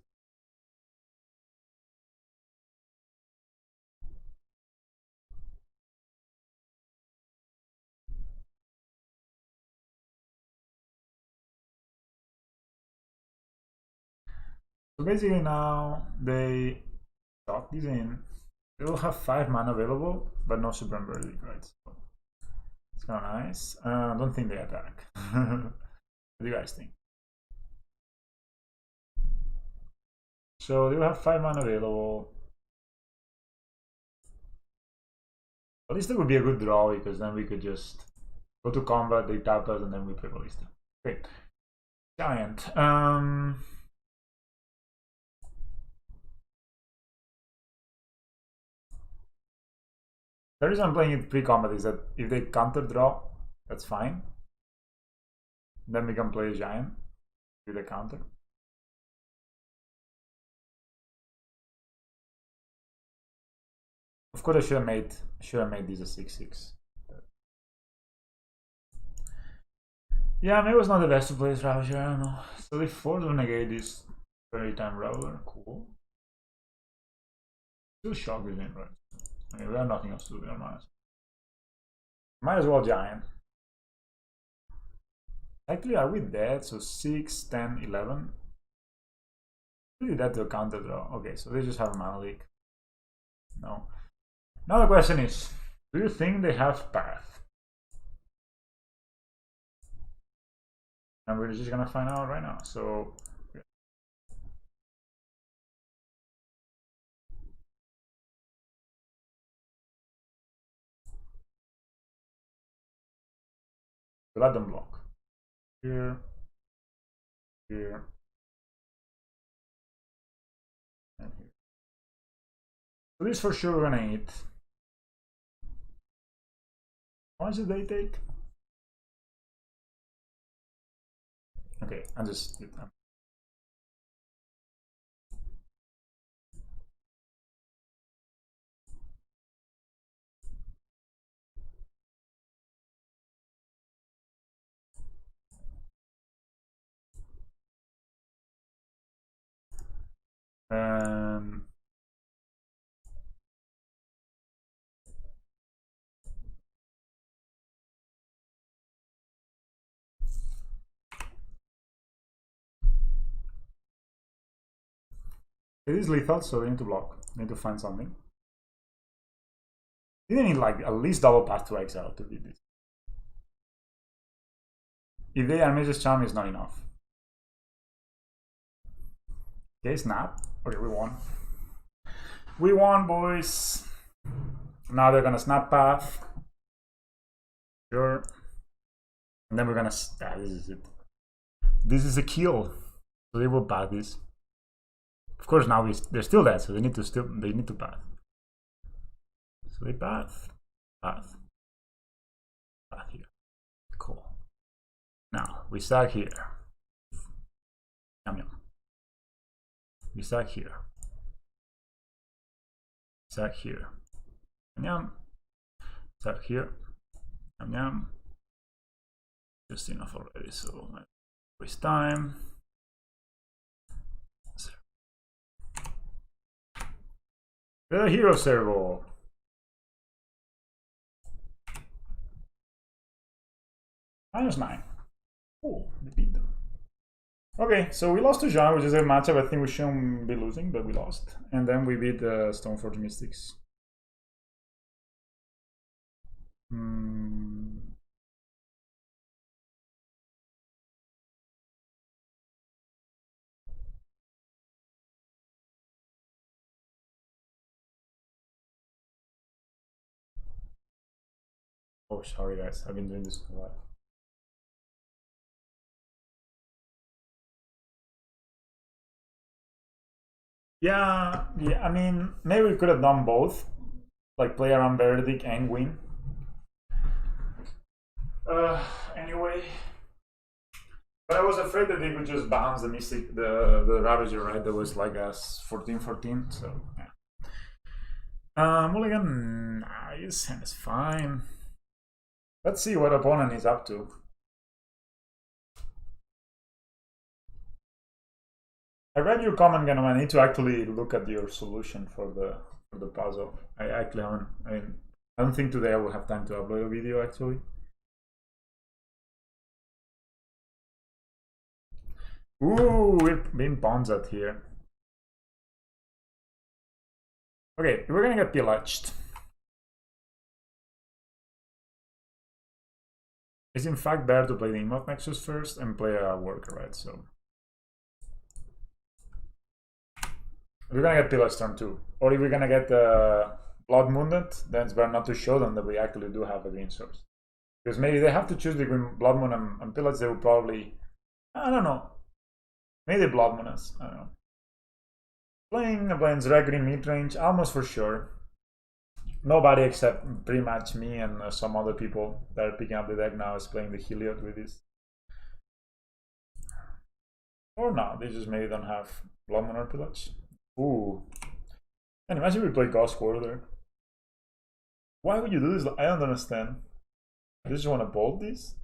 S1: So basically now they lock these in. They will have 5 mana available, but no Supreme Verdict, right? So it's kind of nice. I don't think they attack. What do you guys think? So they will have 5 mana available. At least it would be a good draw because then we could just go to combat, they tap us, and then we play Ballista. Okay. Giant. The reason I'm playing it pre-combat is that if they counter draw, that's fine. Then we can play a Giant with a counter. Of course, I should have made this a 6/6. Yeah, maybe it was not the best to play this Ravager, I don't know. So they force to negate this Fairy Time Reveler, cool. Still shock this in, right? I mean, we have nothing else to do with our mana. Might as well Giant. Actually, are we dead? So 6, 10, 11. Really dead to a counter draw. Okay, so they just have a mana leak. No. Now the question is, do you think they have Path? And we're just gonna find out right now. So let them block. Here, here, and here. So this for sure we're gonna eat. How much did they take? Okay, I just did that. It is lethal, so they need to block. They need to find something. They need like at least double path to exile to beat this. If they are Mage's Charm, it's not enough. Okay, snap. Okay, we won. We won, boys. Now they're gonna snap path. Sure. And then we're gonna. This is it. This is a kill. So they will path this. Of course, now they're still dead, so they need to path. So they path here. Cool. Now we stack here. Yum yum. We stack here. Stack here. Yum yum. Stack here. Yum yum. Just enough already, so waste time. The hero servo. -9. Cool, we beat them. Okay, so we lost to Jean, which is a matchup I think we shouldn't be losing, but we lost. And then we beat the Stoneforge Mystics. Oh, sorry guys, I've been doing this for a while. Yeah, I mean, maybe we could have done both. like play around Verdict and win. Anyway, but I was afraid that they could just bounce the Mystic, the Ravager, right? That was like a 14/14. So yeah. Mulligan, his hand is fine. Let's see what opponent is up to. I read your comment, Ganom. I need to actually look at your solution for the puzzle. I actually haven't. I don't think today I will have time to upload a video actually. Ooh, we're being pawns here. Okay, we're gonna get pillaged. It's in fact better to play the Inkmoth Nexus first and play a worker, right? So we're gonna get pillaged turn 2. Or if we're gonna get Blood Mooned, then it's better not to show them that we actually do have a green source. Because maybe they have to choose between Blood Moon and Pillage, they will probably, I don't know. Maybe Blood Moon us, I don't know. Playing against red green mid range, almost for sure. Nobody except pretty much me and some other people that are picking up the deck now is playing the Heliod with this. Or no, they just maybe don't have Blood Moon or Pillage. Ooh. And imagine we play Ghost Quarter. Why would you do this? I don't understand. You just want to bolt this?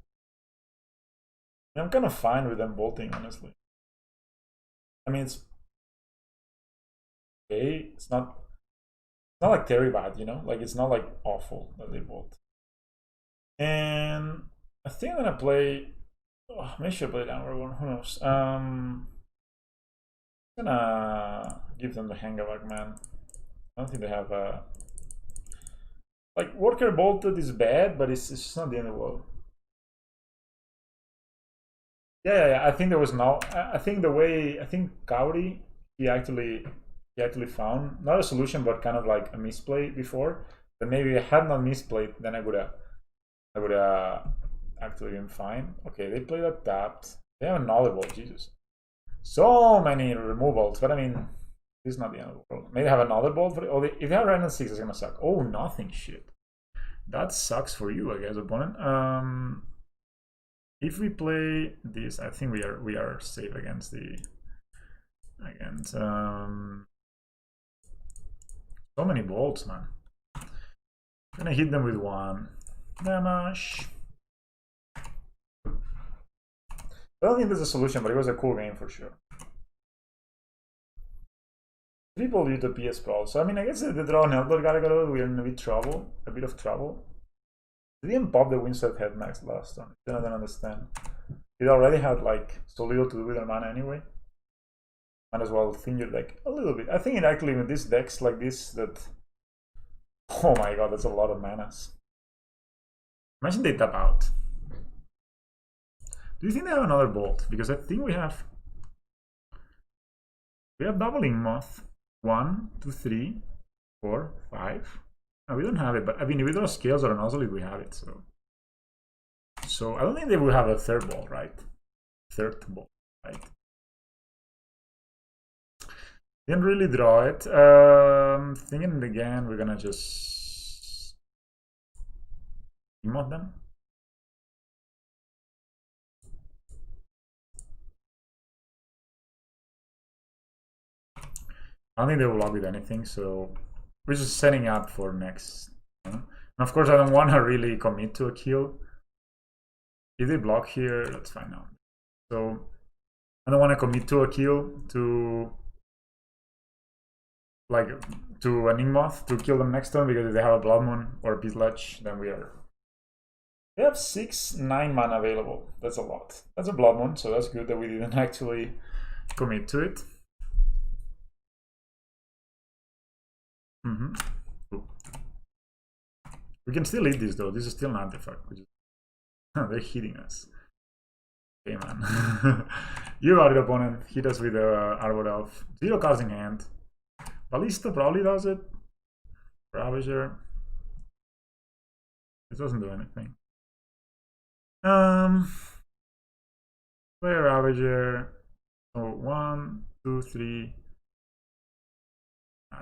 S1: I'm kind of fine with them bolting, honestly. I mean, it's okay. It's not like very bad, you know? Like, it's not like awful that they bolt. And I think I'm gonna play. Oh, maybe I should play Llanowar Reborn. Who knows? I'm gonna give them the Hangarback, man. I don't think they have a. Like, Worker bolted is bad, but it's just not the end of the world. Yeah. I think there was no. I think the way Kauri he actually found not a solution, but kind of like a misplay before. That maybe I had not misplayed, then I would have actually been fine. Okay, they played that tapped. They have another ball. Jesus, so many removals. But I mean, this is not the end of the world. Maybe have another ball for it. Oh, if they have random 6, it's gonna suck. Oh, nothing. Shit, that sucks for you, I guess, opponent. If we play this, I think we are safe against the so many bolts, man. Gonna hit them with 1 damage. I don't think there's a solution, but it was a cool game for sure. Triple Utopia Sprawl. So I mean, I guess the draw and Elder Gargoyle, we're in a bit of trouble. They didn't pop the Windset Head max last time. I don't understand. It already had like so little to do with their mana anyway. Might as well thin your deck a little bit. I think it actually with these decks like this that. Oh my god, that's a lot of manas. Imagine they tap out. Do you think they have another bolt? Because I think we have double Inkmoth. 1, 2, 3, 4, 5. No, we don't have it, but I mean, if we draw Scales or an Ozolith, we have it. So I don't think they will have a third ball, right? Third ball, right? Didn't really draw it. Thinking again, we're gonna just emote them. I don't think they will log with anything, so we're just setting up for next. And of course, I don't want to really commit to a kill. If they block here, that's fine now. So I don't want to commit to a kill to an Inkmoth to kill them next turn, because if they have a Blood Moon or a Pillage, then we are. They have 6/9 mana available. That's a lot. That's a Blood Moon, so that's good that we didn't actually commit to it. We can still eat this though. This is still an artifact. They're hitting us. Okay, man. You are the opponent. Hit us with the Arbor Elf. 0 cards in hand. Ballista probably does it. Ravager. It doesn't do anything. Play a Ravager. So 1, 2, 3.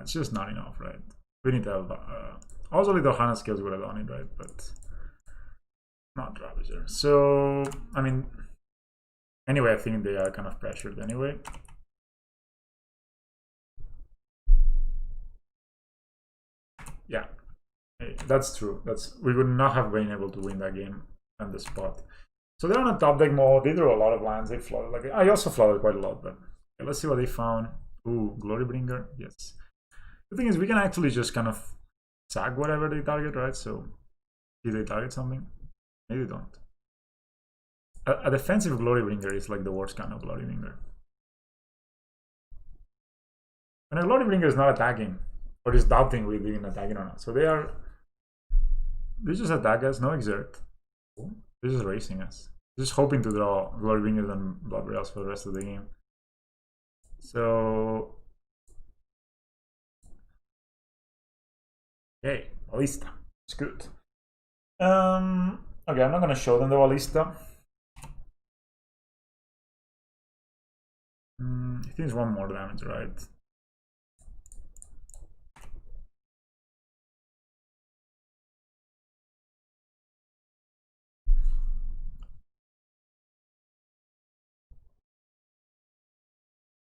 S1: It's just not enough, right? We need to have Ozolith or Hardened Scales would have done it, right? But not Ravager. So, I mean, anyway, I think they are kind of pressured anyway. Yeah, that's true. We would not have been able to win that game on the spot. So they're on a top deck mode. They drew a lot of lands. They flooded. Like I also flooded quite a lot, but okay, let's see what they found. Ooh, Glorybringer. Yes. The thing is, we can actually just kind of sack whatever they target, right? So if they target something, maybe they don't. A defensive Glorybringer is like the worst kind of Glorybringer. And a Glorybringer is not attacking, or is doubting we're even attacking or not. So they just attack us, no exert. They're just racing us. Just hoping to draw Glorybringers and Blood Rails for the rest of the game. So okay, Ballista. It's good. Okay, I'm not gonna show them the Ballista. I think it's one more damage, right?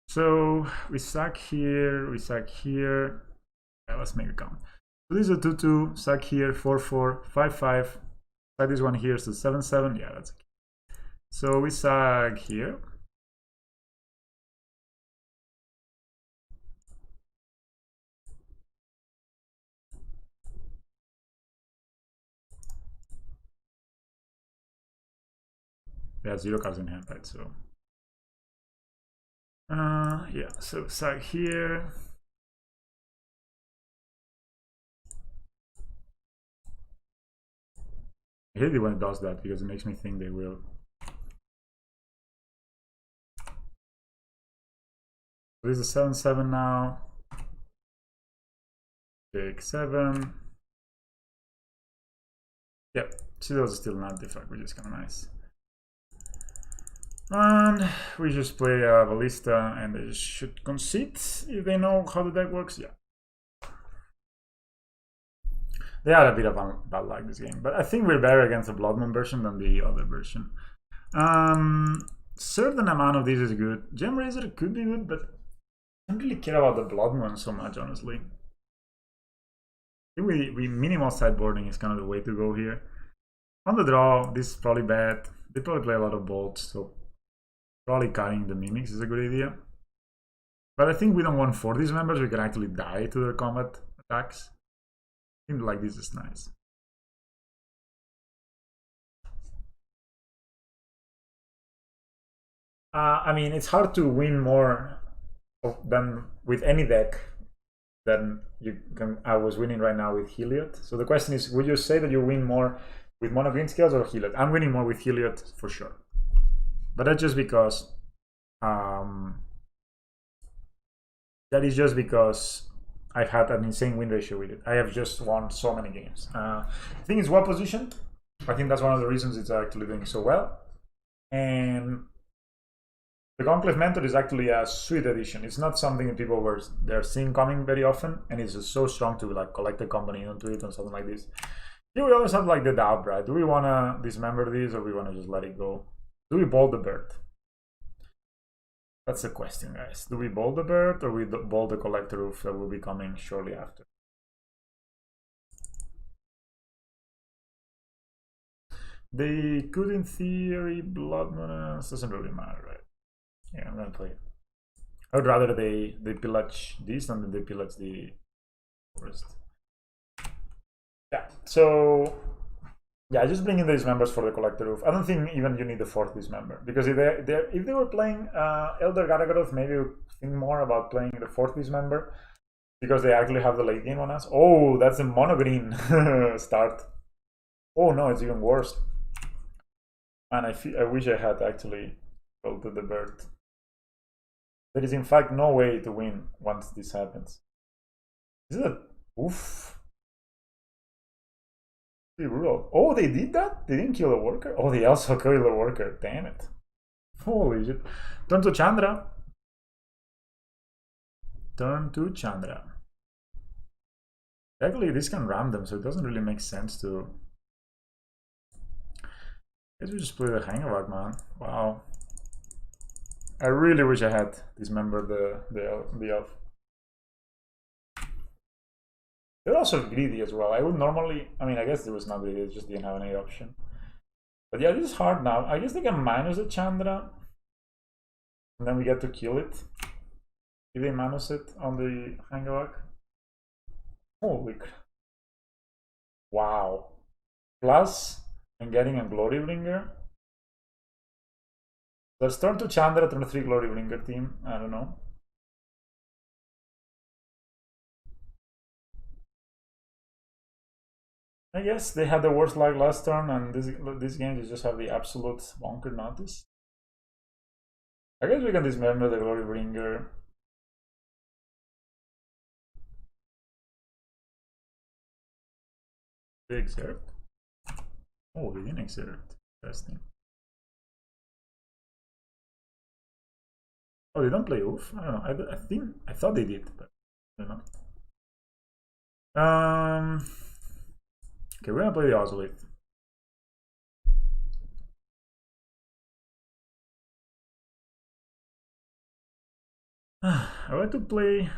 S1: So we sack here, we sack here. Yeah, let's make a count. So this is a 2/2, sack here, 4/4, 5/5. Sack this one here, so 7/7. Yeah, that's okay. So we sack here. Yeah, 0 cards in hand, right? So yeah, so sack here. I hate it when it does that because it makes me think they will. So this is 7/7 now. Take 7. Yep, Citadel is still an artifact, which is kind of nice. And we just play a Ballista and they should concede if they know how the deck works. Yeah. They had a bit of bad luck this game, but I think we're better against the Blood Moon version than the other version. Certain amount of this is good. Gemrazer could be good, but I don't really care about the Blood Moon so much, honestly. I think we minimal sideboarding is kind of the way to go here. On the draw, this is probably bad. They probably play a lot of bolts, so probably cutting the mimics is a good idea. But I think we don't want 4 Dismembers. We can actually die to their combat attacks. I think like this is nice. I mean, it's hard to win more than with any deck than I was winning right now with Heliod. So the question is, would you say that you win more with Monogreen Scales or Heliod? I'm winning more with Heliod for sure. But that's just because I've had an insane win ratio with it. I have just won so many games. I think it's well positioned. I think that's one of the reasons it's actually doing so well. And the Conclave Mentor is actually a sweet addition. It's not something that people they're seeing coming very often, and it's just so strong to like collect a company onto it and something like this. Here we always have like the doubt, right? Do we want to dismember this or we want to just let it go? Do we bolt the bird? That's the question, guys. Do we bolt the bird or we bolt the collector roof that will be coming shortly after? They could, in theory, Blood Moon. Doesn't really matter, right? Yeah, I'm gonna play it. I would rather they pillage this than they pillage the forest. Yeah, so yeah, just bring in these members for the collector roof. I don't think even you need the 4th Dismember, because if they were playing Elder Garagaroth, maybe you think more about playing the 4th Dismember because they actually have the late game on us. Oh, that's a monogreen start. Oh no, it's even worse. And I wish I had actually bolted the bird. There is in fact no way to win once this happens. Is it a oof? Brutal. Oh, they did that? They didn't kill a worker? Oh, they also killed a worker. Damn it. Holy shit. Turn to Chandra. Turn to Chandra. Actually, this can ram them, so it doesn't really make sense to. I guess we just play the Hangarback, man. Wow. I really wish I had dismembered the elf. They're also greedy as well. I would normally, I mean, I guess it was not greedy, it just didn't have any option. But yeah, this is hard now. I guess they can minus the Chandra, and then we get to kill it if they minus it on the Hangarback. Holy crap. Wow. Plus, I'm getting a Glory Bringer. Let's turn to Chandra, turn 3 Glory Bringer team. I don't know. I guess they had the worst luck last turn, and this game they just have the absolute bonker notice. I guess we can dismember the Glory Bringer. They exert? Oh, they didn't exert. Interesting. Oh, they don't play Oof? I don't know. I thought they did, but I don't know. Okay, we're gonna play the Ozolith. I want to play.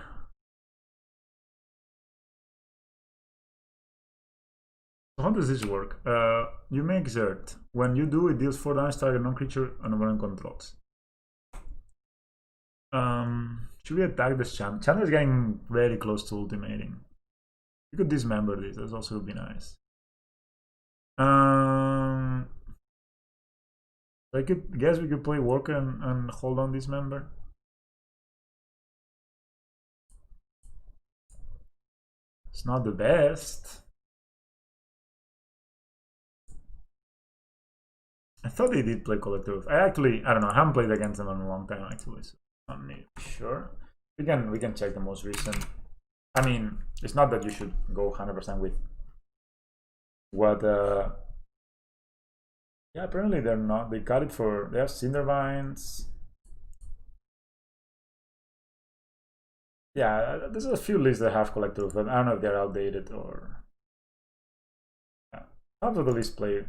S1: How does this work? You may exert. When you do, it deals 4 damage target non-creature and opponent controls. Should we attack this Chandra? Chandra is getting very close to ultimating. We could dismember this. That also would be nice. I guess we could play Worker and hold on Dismember. It's not the best. I thought they did play Collective. I don't know. I haven't played against them in a long time actually, so I'm not sure. We can check the most recent. I mean, it's not that you should go 100% with what. Yeah, apparently they're not. They got it for. They have Cindervines. Yeah, there's a few lists that have Collective, but I don't know if they're outdated or. Yeah, half of the list play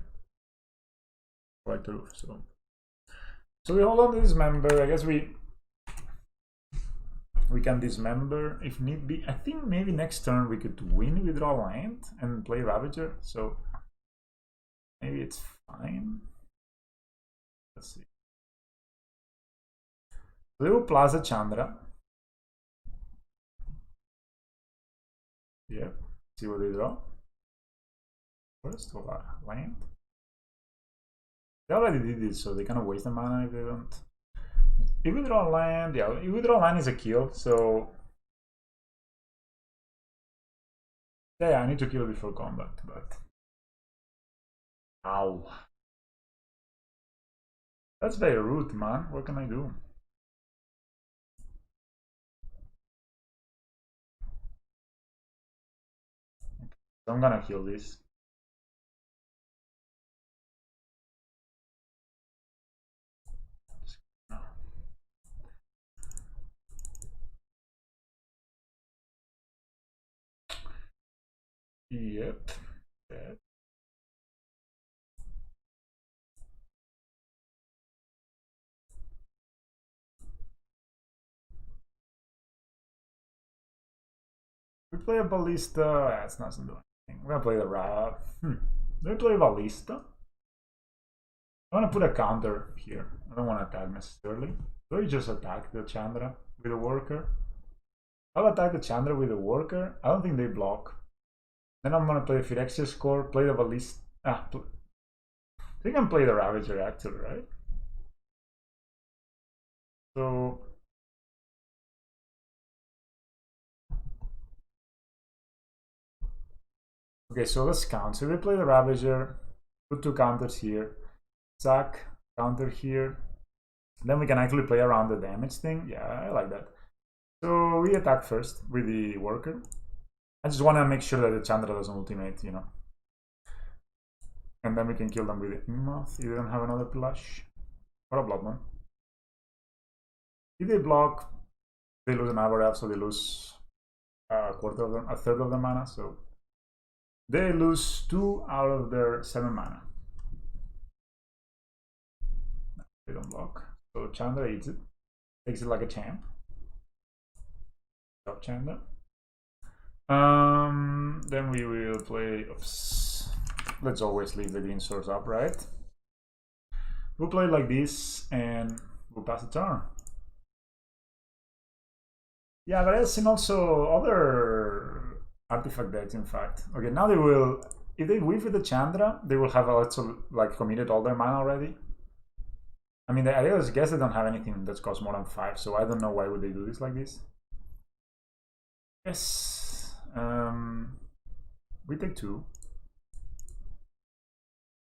S1: Collective, so we hold on to Dismember. I guess we can Dismember if need be. I think maybe next turn we could win, withdraw land, and play Ravager. So maybe it's fine. Let's see. They will Plaza Chandra. Yep. See what they draw. First or land. They already did this, so they kind of waste the mana if they don't. If we draw land, yeah, if we draw land is a kill, so yeah, I need to kill it before combat, but ow. That's very rude, man. What can I do? Okay, so I'm gonna kill this. Yep. Dead. We play a Ballista. That's not doing anything. We're gonna play the Ra. Do we play Ballista? I want to put a counter here. I don't want to attack necessarily. Do we just attack the Chandra with a Worker? I'll attack the Chandra with a Worker. I don't think they block. Then I'm gonna play Phyrexia score, play the Ballista. I think I'm play the Ravager actually, right? So okay, so let's count. So we play the Ravager, put 2 counters here, sack, counter here. Then we can actually play around the damage thing. Yeah, I like that. So we attack first with the Worker. I just want to make sure that the Chandra doesn't ultimate, you know. And then we can kill them with the Inkmoth. You don't have another plush. Or a Blood Moon. If they block, they lose an Avar Elf, so they lose a third of the mana, so they lose 2 out of their 7 mana. They don't block. So Chandra eats it. Takes it like a champ. Stop Chandra. Then we will play. Oops. Let's always leave the green source up, right? We'll play like this and we'll pass the turn. Yeah, but I've seen also other artifact decks, in fact. Okay, now they will, if they weave with the Chandra, they will have also like committed all their mana already. I mean, I guess they don't have anything that costs more than 5, so I don't know why would they do this like this. Yes, we take 2.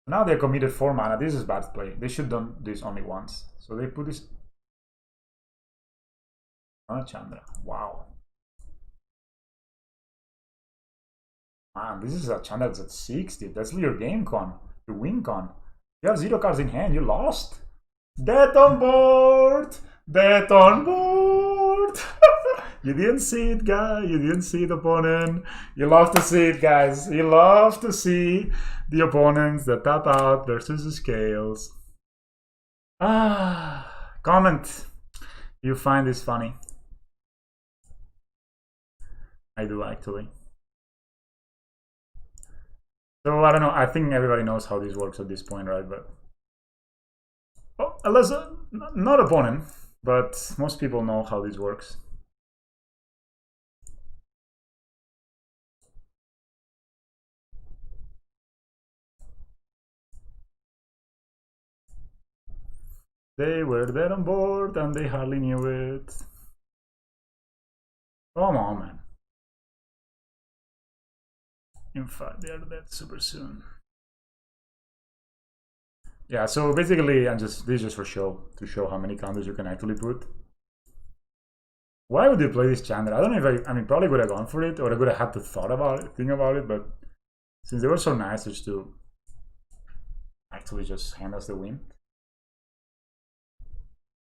S1: Now they're committed 4 mana. This is bad play. They should have done this only once. So they put this on a Chandra. Wow. Man, this is a Chandra that's at 60. That's your game con. Your win con. You have 0 cards in hand. You lost. Death on board! Death on board! You didn't see it, guy. You didn't see the opponent. You love to see it, guys. You love to see the opponents that tap out versus the scales. Comment. You find this funny. I do, actually. So, I don't know. I think everybody knows how this works at this point, right? But unless not opponent, but most people know how this works. They were there on board and they hardly knew it. Come on, man. In fact, they are dead super soon. Yeah, so basically, this is just for show, to show how many counters you can actually put. Why would you play this Chandra? I don't know if I mean, probably would have gone for it, or I would have had to think about it, but since they were so nice as to actually just hand us the win.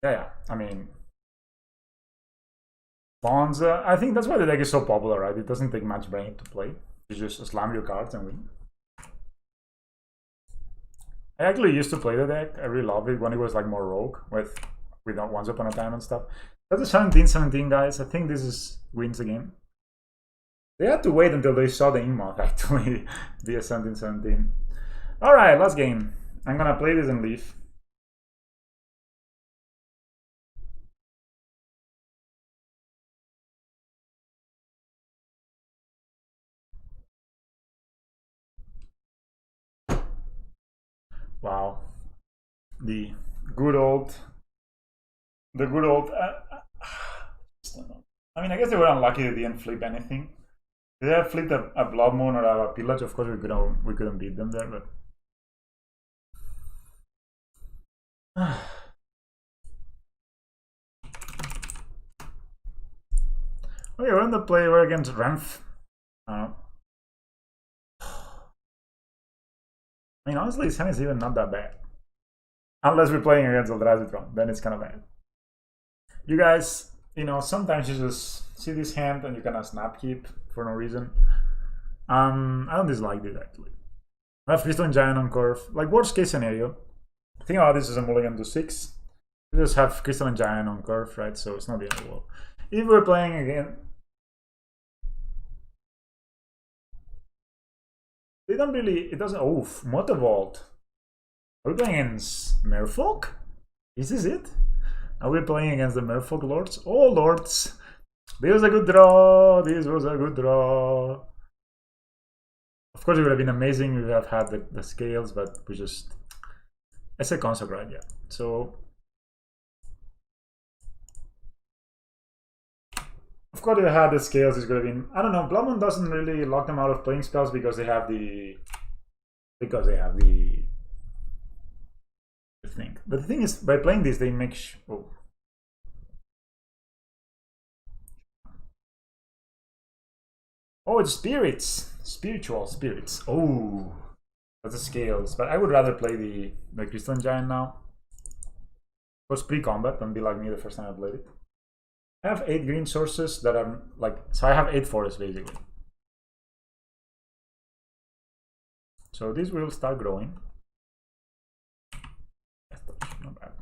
S1: Yeah, I mean, Bonds, I think that's why the deck is so popular, right? It doesn't take much brain to play. You just slam your cards and win. I actually used to play the deck. I really love it when it was like more rogue with Once Upon a Time and stuff. That's a 17-17, guys. I think this wins the game. They had to wait until they saw the Inkmoth actually be a 17-17. Alright, last game. I'm gonna play this and leave. Wow, the good old. I mean, I guess they were unlucky they didn't flip anything. If they had flipped a Blood Moon or a Pillage, of course we couldn't beat them there, but. Okay, we're on the play. We're against Renf. I mean, honestly, his hand is even not that bad. Unless we're playing against Eldrazi, then it's kind of bad. You guys, you know, sometimes you just see this hand and you kind of snap keep for no reason. I don't dislike this, actually. I have Crystalline Giant on curve. Like, worst case scenario. Think about this as a mulligan to 6. We just have Crystalline Giant on curve, right? So it's not the end of the world. If we're playing again... They don't really, it doesn't, Motorbolt. Are we playing against Merfolk? Is this it? Are we playing against the Merfolk Lords? Oh, Lords! This was a good draw! This was a good draw! Of course, it would have been amazing if we have had the scales, but we just... It's a concept, right? Yeah. So... Of course, if we had the scales, it's going to be... I don't know, Blood Moon doesn't really lock them out of playing spells because they have the... thing. But the thing is, by playing this, they make... Oh, it's spirits! Spiritual spirits. Oh, that's the scales. But I would rather play the Crystalline Giant now. It was pre-combat, don't be like me the first time I played it. I have 8 green sources that are like, so I have 8 forests basically. So this will start growing. Not bad.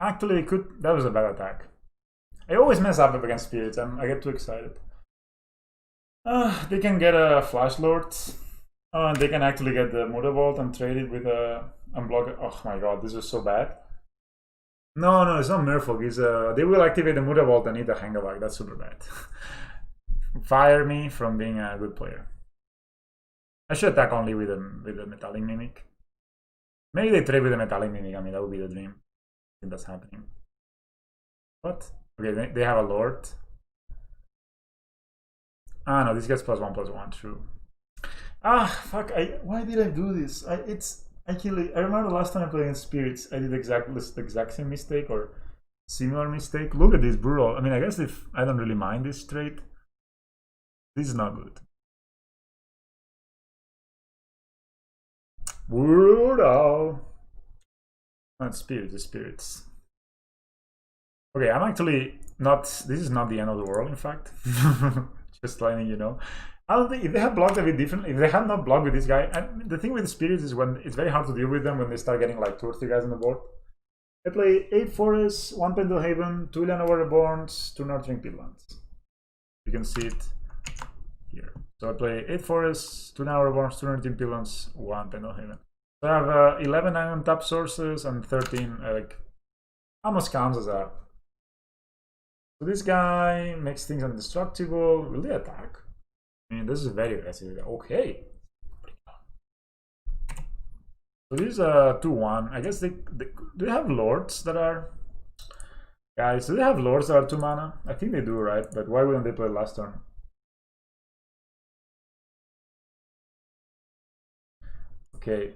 S1: Actually, that was a bad attack. I always mess up against spirits and I get too excited. They can get a Flash Lord. And they can actually get the Murder Vault and trade it with a unblock. Oh my god, this is so bad. No, it's not Merfolk. It's they will activate the Murder Vault and eat the Hangarback. That's super bad. Fire me from being a good player. I should attack only with the Metallic Mimic. Maybe they trade with the Metallic Mimic. I mean, that would be the dream. I think that's happening. What? Okay, they have a Lord. Ah, no, this gets +1/+1, true. Ah, fuck, why did I do this? I remember the last time I played against Spirits, I did the exact same mistake or similar mistake. Look at this, brutal. I mean, I guess if I don't really mind this trade, this is not good. Brutal. Not Spirits, the Spirits. Okay, I'm actually not, this is not the end of the world, in fact. Just letting you know. I don't think if they have blocked a bit different, if they have not blocked with this guy, and the thing with the spirits is when it's very hard to deal with them when they start getting like 2 or 3 guys on the board. I play 8 forests, 1 Pendelhaven, 2 Llanowar Reborns, 2 Nurturing Peatlands. You can see it here. So I play 8 forests, 2 Llanowar Reborns, 2 Nurturing Peatlands, 1 Pendelhaven. So I have 11 untap sources and 13 like almost counts as a. So this guy makes things indestructible. Will they attack? I mean, this is very aggressive. Okay. So this is a 2/1. I guess do they have lords that are. Guys, do they have lords that are 2 mana? I think they do, right? But why wouldn't they play last turn? Okay.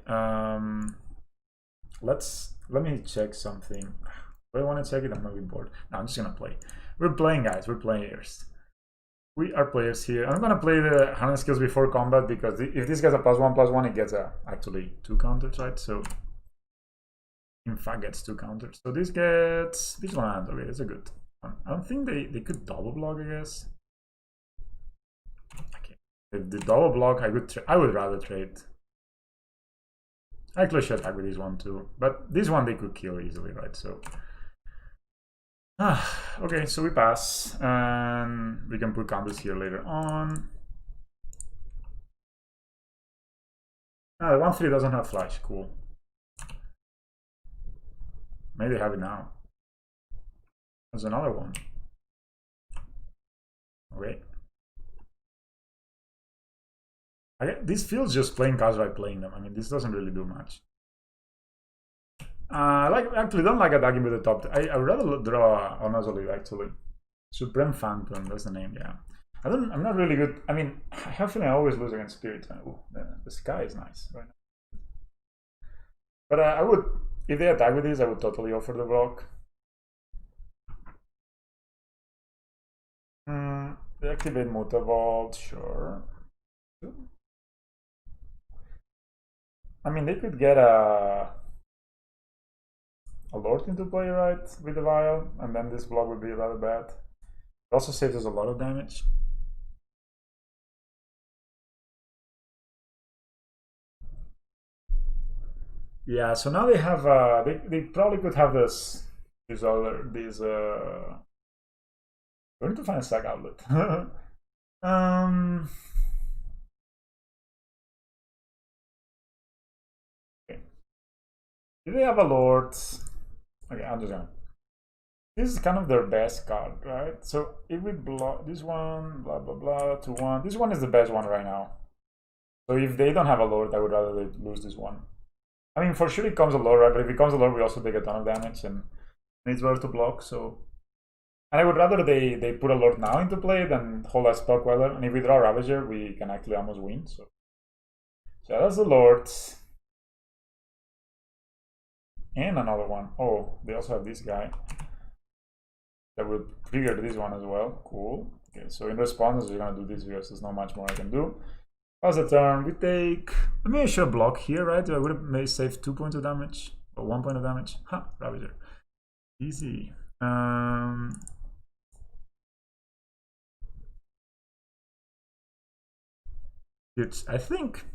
S1: Let me check something. Do I want to check it? I'm gonna be bored. No, I'm just gonna play. We're playing, guys. We're players. We are players here. I'm gonna play the Hardened Scales before combat because if this gets a +1/+1, it gets actually 2 counters, right? So in fact gets 2 counters. So this gets this one. Okay, that's a good one. I don't think they could double block, I guess. Okay. If the double block, I would rather trade. I actually should attack with this one too, but this one they could kill easily, right? So. Okay, so we pass, and we can put counters here later on. The 1/3 doesn't have flash, cool. Maybe they have it now. There's another one. Okay. This feels just playing cards by playing them. I mean, this doesn't really do much. I actually don't like attacking with the top. I would rather draw on Ozolith actually. Supreme Phantom, that's the name. Yeah, I'm not really good. I mean, I have a feeling I always lose against Spirit. Ooh, the sky is nice right now. But I would, if they attack with this, I would totally offer the block. They activate Murder Vault, sure. I mean, they could get a Lord into play, right, with the Vial, and then this block would be rather bad. It also saves us a lot of damage. Yeah, so now they have, they probably could have we need to find a stack outlet. Okay. If they have a Lord, okay, I'm just gonna. This is kind of their best card, right? So if we block this one, blah blah blah, 2/1. This one is the best one right now. So if they don't have a Lord, I would rather they lose this one. I mean, for sure it comes a Lord, right? But if it comes a Lord, we also take a ton of damage, and it's better to block. So, and I would rather they put a Lord now into play than hold a spell queller. And if we draw Ravager, we can actually almost win. So that's the Lord. And another one. Oh, they also have this guy that would trigger this one as well. Cool. Okay, so in response, we're gonna do this because there's not much more I can do. Pass the turn. We take. Maybe I should block here, right? I would have maybe saved 2 points of damage. Oh, 1 point of damage. Ha, Ravager. Easy. It's, I think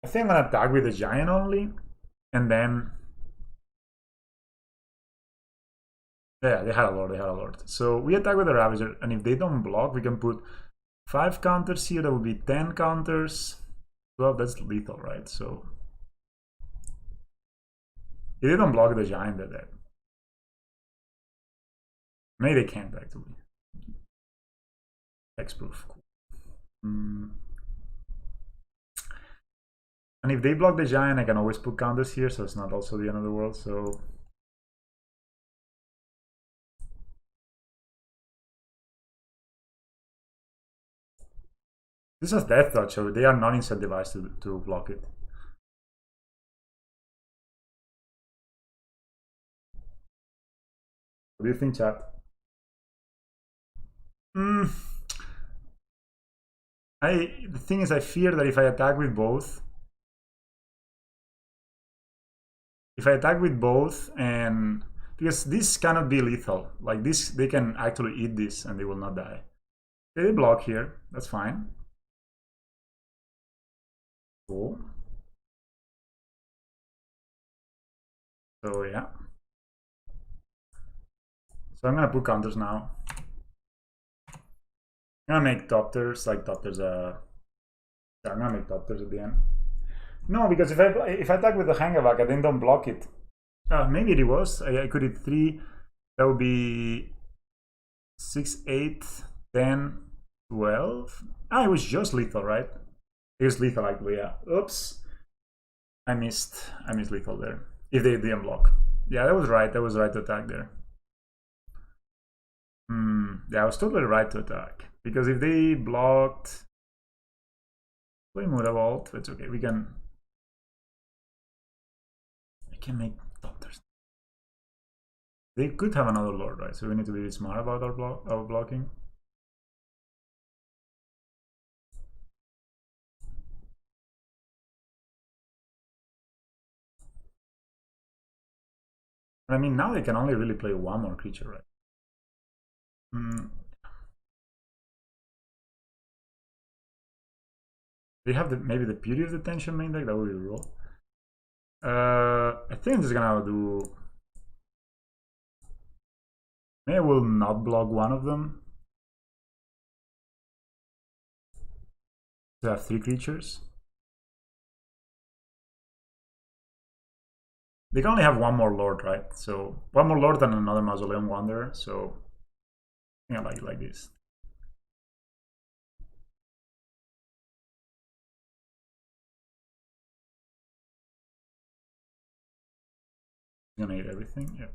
S1: I'm gonna attack with the giant only, and then yeah, they had a lord. So we attack with the Ravager, and if they don't block, we can put 5 counters here. That would be 10 counters. 12. That's lethal, right? So if they don't block the giant, they're dead. Maybe they can't actually. Hexproof. Cool. And if they block the giant, I can always put counters here, so it's not also the end of the world. So this is Death Touch, so they are not incentivized to block it. What do you think, chat? The thing is, I fear that if I attack with both, and because this cannot be lethal, like this, they can actually eat this and they will not die. They block here, that's fine. Cool. So yeah. So I'm gonna put counters now. I'm gonna make Doctors, like Doctors, I'm gonna make Doctors at the end. No, because if I attack with the Hangarback, I then don't block it. Maybe it was. I could hit 3. That would be 6, 8, 10, 12. Ah, it was just lethal, right? It was lethal actually, yeah. Oops. I missed lethal there. If they didn't block. Yeah, that was right. That was right to attack there. Yeah, I was totally right to attack. Because if they blocked... Play Mutavault, that's okay. We can... I can make Doctors. They could have another Lord, right? So we need to be smart about our blocking. I mean, now they can only really play one more creature, right? They have maybe the Beauty of the Tension main deck. That would be the rule. I think I'm just gonna do... Maybe I will not block one of them. To have 3 creatures. They can only have one more Lord, right? So one more Lord and another Mausoleum Wanderer. So I think I like it like this. I'm gonna eat everything. Yeah.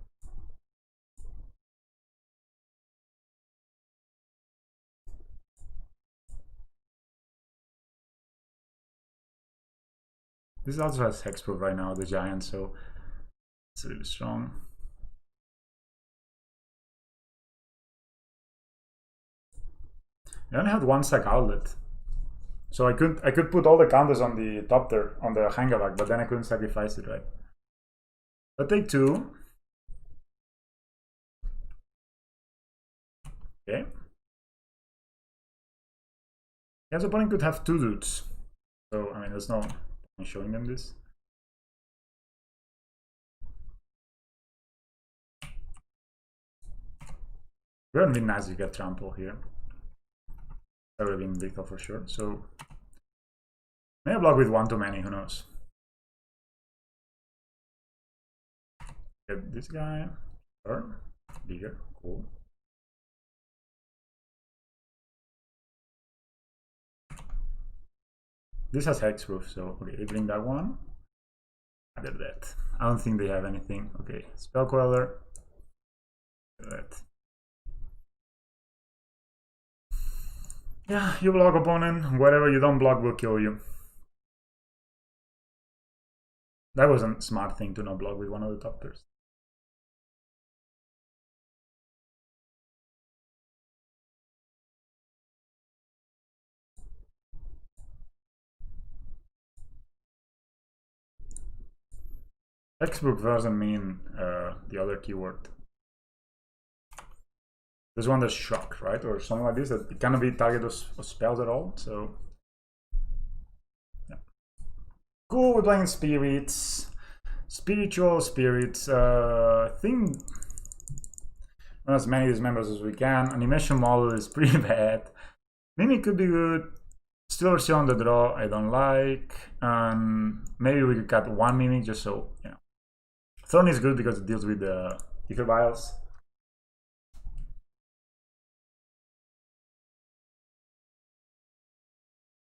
S1: This also has Hexproof right now, the Giant, so it's really strong. I only had 1 sack outlet. So I could put all the counters on the top there, on the Hangarback, but then I couldn't sacrifice it, right? I take 2. Okay. His opponent could have 2 dudes. So, I mean, there's no point showing them this. It would have been nice to get trample here. That would have been lethal for sure. So, maybe I block with 1 too many, who knows. Get this guy. Or bigger. Cool. This has Hexproof, so okay, they bring that one. They're dead. I don't think they have anything. Okay, Spell Queller. That. Yeah, you block opponent. Whatever you don't block will kill you. That was a smart thing to not block with one of the Doctors. Textbook doesn't mean the other keyword. This one that's shock, right? Or something like this, that it cannot be target of spells at all. So yeah. Cool, we're playing spirits. Spiritual spirits. I think as many Dismembers as we can. Animation model is pretty bad. Mimic could be good. Still version on the draw, I don't like. And maybe we could cut one Mimic just so, you know. Throne is good because it deals with the Ether Vials.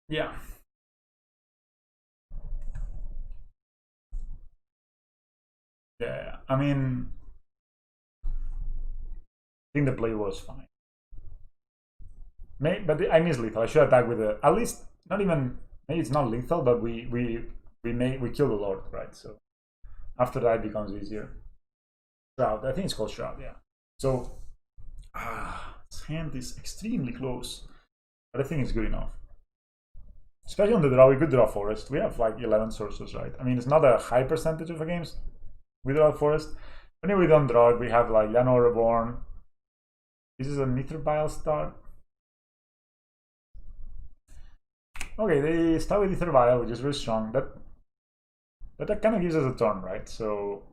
S1: Yeah. Yeah, I mean, I think the play was fine. But I miss lethal. I should attack with a, at least not even, maybe it's not lethal, but we kill the Lord, right? So after that it becomes easier. Shroud, I think it's called Shroud, yeah. So his hand is extremely close, but I think it's good enough. Especially on the draw, we could draw Forest. We have like 11 sources, right? I mean, it's not a high percentage of the games we draw Forest. When we don't draw it, we have like Llanowar Reborn. This is an Ether Vial start. Okay, they start with Ether Vial, which is very strong. That kind of gives us a turn, right? So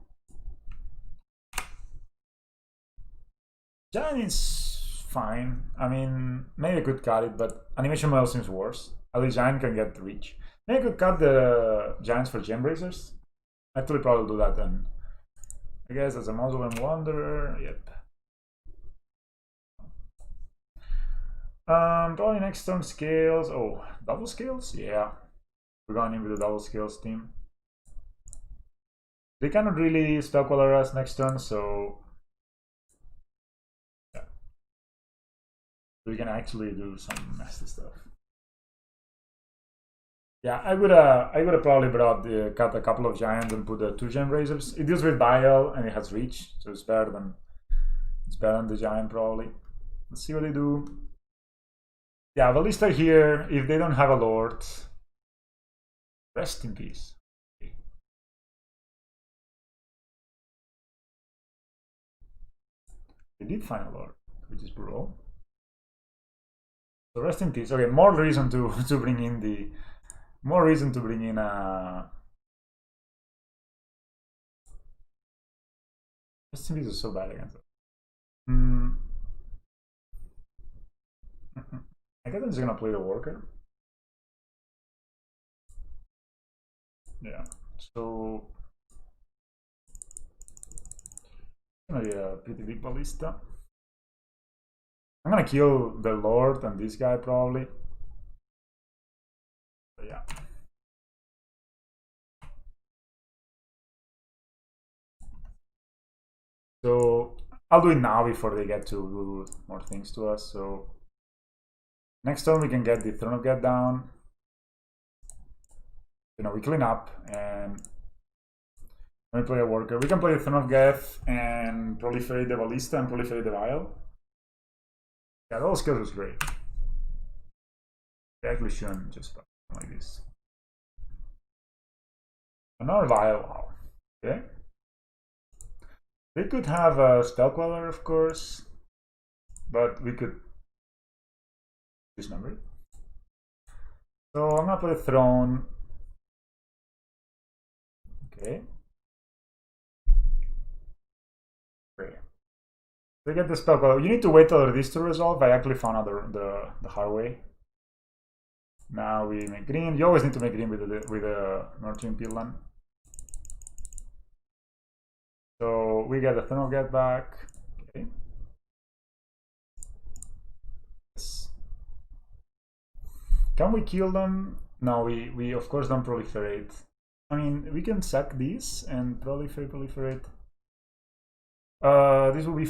S1: Giant is fine. I mean, maybe I could cut it, but Animation Model seems worse. At least Giant can get reach. Maybe I could cut the Giants for Gemrazers. Actually, probably do that then. I guess as a Mausoleum Wanderer, yep. Probably next turn Scales. Oh, double Scales? Yeah. We're going in with the double Scales team. They cannot really Spellcaller us next turn, so yeah. We can actually do some nasty stuff. Yeah, I would have probably cut a couple of Giants and put the 2 Gemrazers. It deals with Vial and it has reach, so it's better than the Giant probably. Let's see what they do. Yeah, Ballista here, if they don't have a Lord, rest in peace. Okay. They did find a Lord, which is brutal. So rest in peace. Okay, more reason to bring in the Rest in peace is so bad against it. I guess I'm just gonna play the Worker. Yeah, so it's gonna be a pretty big Ballista. I'm gonna kill the Lord and this guy probably. But yeah. So I'll do it now before they get to do more things to us. So next turn we can get the Throne of Geth down. You know, we clean up and when we play a Worker, we can play the Throne of Geth and proliferate the Ballista and proliferate the Vial. Yeah, those skills was great. They actually shouldn't just start like this. Another Vial, wow. Okay. They could have a Spellcaller, of course, but we could dismember it. So I'm gonna play Throne. Okay. Great. They get the Spellcaller. You need to wait till this to resolve. I actually found out the hard way. Now we make green. You always need to make green with the Nurturing Peatland. So we get the Throne of Geth back. Okay. Yes. Can we kill them? No, we of course don't proliferate. I mean, we can sack these and proliferate. This will be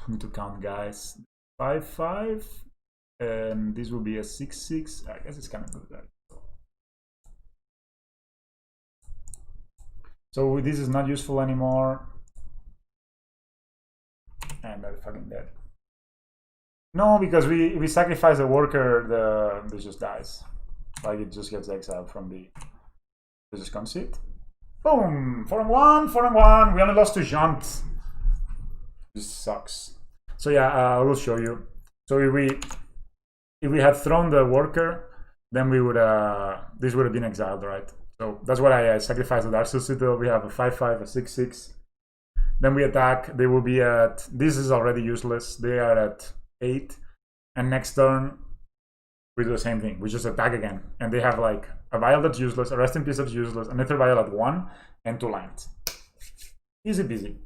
S1: need to count, guys. 5/5, and this will be a 6/6. I guess it's kind of good, right? So this is not useful anymore. And they're fucking dead. No, because we sacrifice the Worker, this just dies. Like it just gets exiled from the... They just concede. Boom! 4-1, 4-1. We only lost to Jant. This sucks. So yeah, I will show you. So if we had thrown the worker, then we would this would have been exiled, right? So that's what I sacrificed the Darksteel Citadel. We have a 5-5, a 6-6. Then we attack. They will be at. This is already useless. They are at 8, and next turn we do the same thing. We just attack again, and they have like a vial that's useless, a rest in peace that's useless, another vial at 1, and 2 lands. Easy peasy.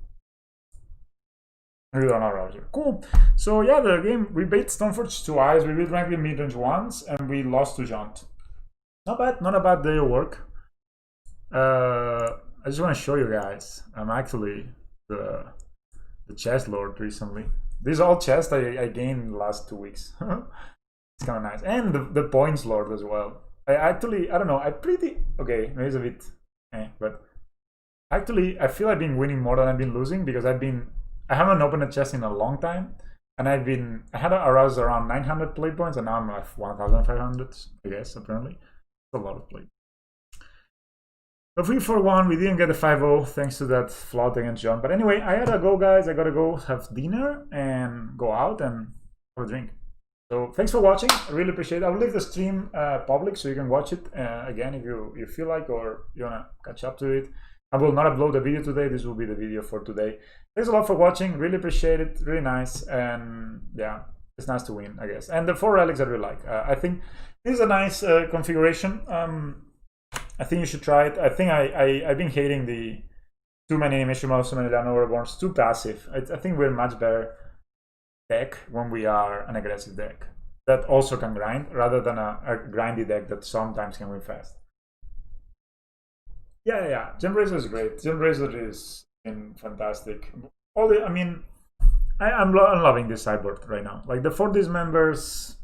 S1: Llanowar Reborn. Cool. So yeah, the game, we beat Stoneforge twice, we beat Rankley midrange once, and we lost to Jaunt. Not bad, not a bad day of work. I just want to show you guys. I'm actually the chest lord recently. These are all chests I gained in the last 2 weeks. It's kind of nice. And the points lord as well. I don't know, okay, maybe it's a bit but actually I feel I've been winning more than I've been losing, because I haven't opened a chest in a long time, and I had aroused around 900 play points, and now I'm like 1,500, I guess, apparently. It's a lot of play. But 3-4-1, we didn't get a 5-0 thanks to that flout against John. But anyway, I gotta go, guys. I gotta go have dinner and go out and have a drink. So thanks for watching. I really appreciate it. I'll leave the stream public so you can watch it again if you feel like, or you wanna catch up to it. I will not upload the video today. This will be the video for today. Thanks a lot for watching. Really appreciate it. Really nice. And yeah, it's nice to win, I guess. And the 4 relics I really like. I think this is a nice configuration. I think you should try it. I think I've been hating the too many animation modes, too many Llanowar Reborns, too passive. I think we're a much better deck when we are an aggressive deck that also can grind, rather than a grindy deck that sometimes can win fast. Yeah. Gemrazer is great. Gemrazer is fantastic. I'm loving this sideboard right now. Like the 4 Dismembers.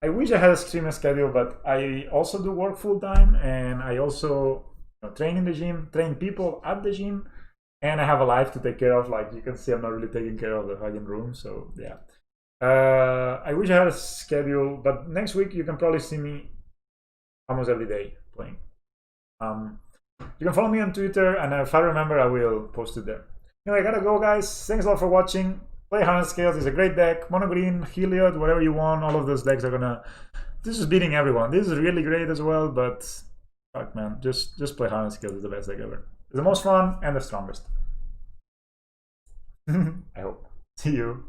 S1: I wish I had a streaming schedule, but I also do work full time, and I also train in the gym, train people at the gym, and I have a life to take care of. Like you can see, I'm not really taking care of the fucking room. So yeah, I wish I had a schedule, but next week you can probably see me almost every day playing. You can follow me on Twitter, and if I remember, I will post it there. Anyway, I gotta go, guys. Thanks a lot for watching. Play Hardened Scales is a great deck. Monogreen, Heliod, whatever you want. All of those decks are gonna. This is beating everyone. This is really great as well, but fuck, man, just play Hardened Scales. Is the best deck ever. It's the most fun and the strongest. I hope. See you.